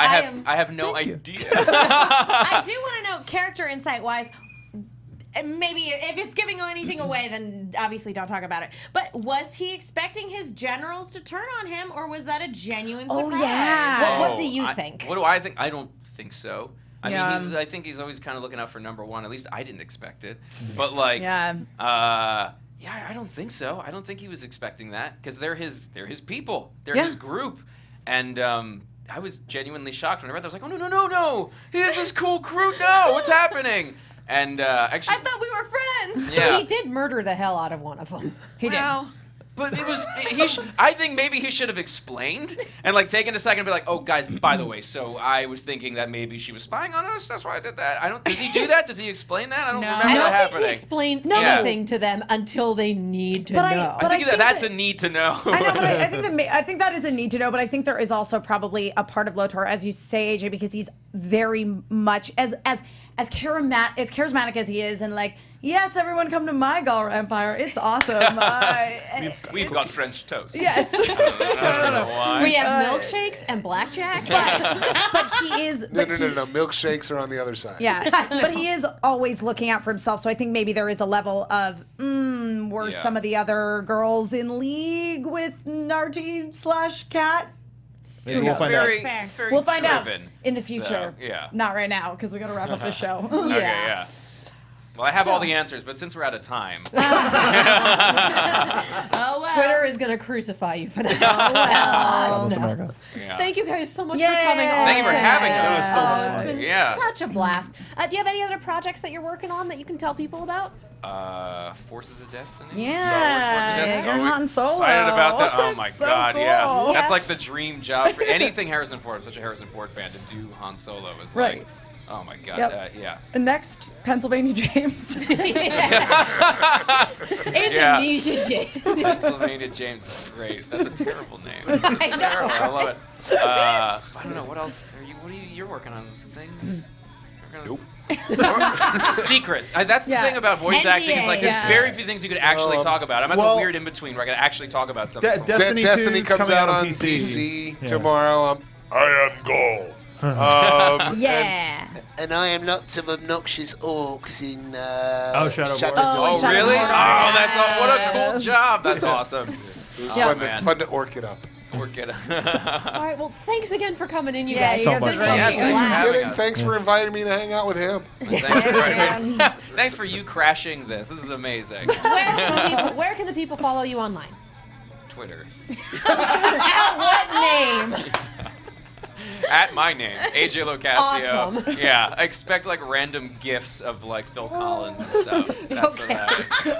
Speaker 6: I have no idea.
Speaker 7: I do want to know, character insight wise, and maybe if it's giving anything away, then obviously don't talk about it. But was he expecting his generals to turn on him, or was that a genuine
Speaker 3: Oh,
Speaker 7: surprise?
Speaker 3: yeah.
Speaker 1: What do you think?
Speaker 6: What do I think? I don't think so. I
Speaker 3: Yeah.
Speaker 6: mean, I think he's always kind of looking out for number one. At least I didn't expect it. But like,
Speaker 3: Yeah.
Speaker 6: yeah, I don't think so. I don't think he was expecting that because they're his people. They're
Speaker 3: Yeah.
Speaker 6: his group, and I was genuinely shocked when I read that. I was like, oh no! He has this cool crew. No, what's happening? And actually,
Speaker 7: I thought we were friends.
Speaker 6: yeah.
Speaker 1: He did murder the hell out of one of them.
Speaker 3: He did.
Speaker 7: Well,
Speaker 6: But it was. I think maybe he should have explained and like taken a second and be like, "Oh, guys, by the way, so I was thinking that maybe she was spying on us. That's why I did that." I don't. Does he do that? Does he explain that? I don't remember
Speaker 1: I
Speaker 6: that
Speaker 1: don't think
Speaker 6: happening.
Speaker 1: he explains anything to them until they need to know.
Speaker 6: I think that's a need to know.
Speaker 3: I know, but I think that is a need to know. But I think there is also probably a part of Lotor, as you say, AJ, because he's very much as charismatic as he is, and like, yes, everyone come to my Gaul Empire. It's awesome.
Speaker 6: We've got French toast.
Speaker 3: Yes.
Speaker 6: I don't know why.
Speaker 1: We have milkshakes and blackjack.
Speaker 3: But he is.
Speaker 4: No. Milkshakes are on the other side.
Speaker 3: Yeah, but he is always looking out for himself. So I think maybe there is a level of, were some of the other girls in league with Narty/Cat?
Speaker 5: Maybe we'll find out.
Speaker 6: It's very
Speaker 3: We'll find out
Speaker 6: driven.
Speaker 3: in the future.
Speaker 6: So, yeah.
Speaker 3: Not right now, because we got to wrap up the show.
Speaker 6: Okay, yeah. Well, I have all the answers, but since we're out of time.
Speaker 7: Oh, well.
Speaker 1: Twitter is going to crucify you for that.
Speaker 5: Balance America.
Speaker 6: Yeah.
Speaker 1: Thank you guys so much
Speaker 3: Yay.
Speaker 1: for coming on.
Speaker 6: Thank you for having us.
Speaker 5: That was so much
Speaker 1: It's
Speaker 5: fun.
Speaker 1: been
Speaker 6: Yeah.
Speaker 1: such a blast. Do you have any other projects that you're working on that you can tell people about?
Speaker 6: Forces of Destiny.
Speaker 3: Yeah,
Speaker 6: Star Wars Forces of Destiny.
Speaker 3: you're Han Solo.
Speaker 6: Excited about that. Oh my
Speaker 3: It's so
Speaker 6: God,
Speaker 3: cool.
Speaker 6: yeah. That's
Speaker 3: Yeah.
Speaker 6: like the dream job for anything Harrison Ford. I'm such a Harrison Ford fan. To do Han Solo is
Speaker 3: Right.
Speaker 6: like, oh my God,
Speaker 3: Yep.
Speaker 6: yeah.
Speaker 3: And next, Pennsylvania James.
Speaker 1: Indonesia James.
Speaker 6: Pennsylvania James is great. That's a terrible name. It's
Speaker 1: I know,
Speaker 6: terrible. I love
Speaker 1: right?
Speaker 6: it. I don't know. What else are you? What are you? You're working on things.
Speaker 4: Nope.
Speaker 6: Secrets. That's the
Speaker 3: Yeah.
Speaker 6: thing about voice acting. Is like there's
Speaker 3: Yeah.
Speaker 6: very few things you could actually talk about. I'm at
Speaker 5: well,
Speaker 6: the weird in between where I can actually talk about something.
Speaker 5: Destiny 2
Speaker 4: Destiny
Speaker 5: is
Speaker 4: comes
Speaker 5: coming
Speaker 4: out on
Speaker 5: PC.
Speaker 4: PC
Speaker 5: Yeah.
Speaker 4: tomorrow. I am Gold.
Speaker 3: Yeah.
Speaker 8: And I am lots of obnoxious orcs in
Speaker 5: Shadow of War.
Speaker 6: Oh,
Speaker 3: Shadow
Speaker 6: really?
Speaker 3: of
Speaker 6: Oh,
Speaker 3: War.
Speaker 6: that's what a cool job. That's awesome.
Speaker 4: It was
Speaker 6: man.
Speaker 4: fun to orc it up.
Speaker 6: Work it.
Speaker 1: All right, well, thanks again for coming in, you
Speaker 3: Yeah,
Speaker 1: guys.
Speaker 3: you
Speaker 5: So
Speaker 3: guys
Speaker 5: much
Speaker 3: are
Speaker 5: fun.
Speaker 3: great.
Speaker 6: Yes, thanks for having
Speaker 4: Kidding.
Speaker 6: us.
Speaker 4: Thanks for inviting me to hang out with him.
Speaker 6: Thanks for you crashing this. This is amazing.
Speaker 1: Where can the people follow you online?
Speaker 6: Twitter.
Speaker 1: At what name?
Speaker 6: At my name, AJ LoCascio.
Speaker 1: Awesome.
Speaker 6: Yeah, I expect like random gifs of like Phil Collins and stuff. That's
Speaker 1: Okay.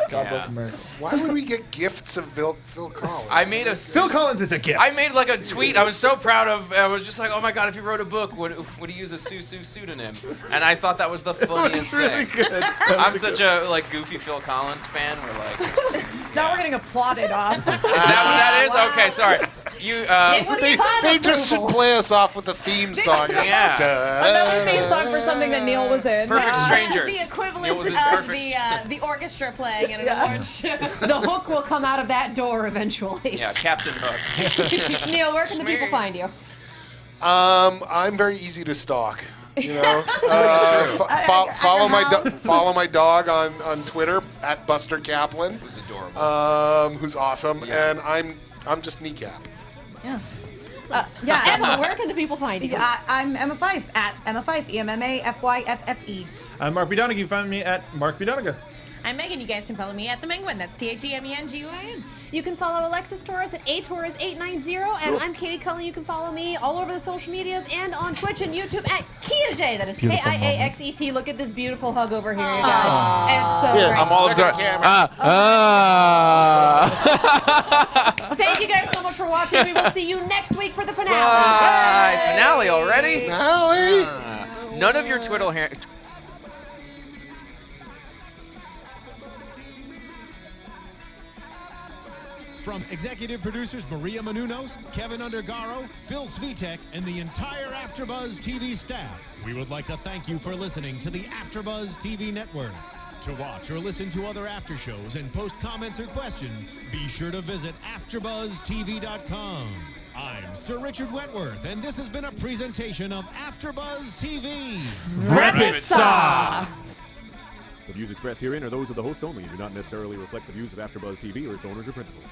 Speaker 5: God bless America.
Speaker 4: Why would we get gifts of Phil Collins?
Speaker 6: I made a
Speaker 5: Phil Collins is a gift.
Speaker 6: I made like a tweet. I was so proud of. I was just like, oh my God, if he wrote a book, would he use a Susu pseudonym? And I thought that was the funniest
Speaker 5: really
Speaker 6: thing.
Speaker 5: good.
Speaker 6: I'm such a like goofy Phil Collins fan. We're like,
Speaker 3: Now we're getting applauded off.
Speaker 6: is that what that is? Okay, sorry. You.
Speaker 1: It was
Speaker 4: They
Speaker 1: fun
Speaker 4: just should
Speaker 1: approval.
Speaker 4: play us off with a theme song.
Speaker 6: Yeah.
Speaker 3: Another theme song for something that Neil was in.
Speaker 6: Perfect Strangers.
Speaker 7: The
Speaker 6: It
Speaker 7: equivalent
Speaker 6: was
Speaker 7: of
Speaker 6: perfect.
Speaker 7: the orchestra playing at an
Speaker 3: Yeah.
Speaker 7: award show.
Speaker 1: The hook will come out of that door eventually.
Speaker 6: Yeah, Captain Hook.
Speaker 1: Neil, where can the people find you?
Speaker 4: I'm very easy to stalk. You know, follow my dog on Twitter at Buster Kaplan,
Speaker 6: Who's adorable.
Speaker 4: who's awesome,
Speaker 6: Yeah.
Speaker 4: and I'm just kneecap.
Speaker 3: Yeah.
Speaker 1: Emma, where can the people find you?
Speaker 3: I'm Emma Fyffe at Emma Fyffe, EMMAFYFFE.
Speaker 5: I'm Mark B. Donica. You find me at Mark B. Donica.
Speaker 7: I'm Megan. You guys can follow me at the Menguin. That's TheMenguin.
Speaker 1: You can follow Alexis Torres at atorres890, and I'm Katie Cullen. You can follow me all over the social medias and on Twitch and YouTube at Kiaxet. That is
Speaker 5: Beautiful
Speaker 1: Kiaxet. Look at this beautiful hug over here, you guys. It's so great.
Speaker 6: I'm all
Speaker 4: Look at the camera.
Speaker 1: Thank you guys so much for watching. We will see you next week for the finale.
Speaker 6: Bye. Finale already?
Speaker 4: Allie.
Speaker 6: None of your Twitter.
Speaker 2: From executive producers Maria Menounos, Kevin Undergaro, Phil Svitek, and the entire AfterBuzz TV staff, we would like to thank you for listening to the AfterBuzz TV network. To watch or listen to other after shows and post comments or questions, be sure to visit AfterBuzzTV.com. I'm Sir Richard Wentworth, and this has been a presentation of AfterBuzz TV.
Speaker 5: Rapid Saw.
Speaker 9: The views expressed herein are those of the hosts only and do not necessarily reflect the views of AfterBuzz TV or its owners or principals.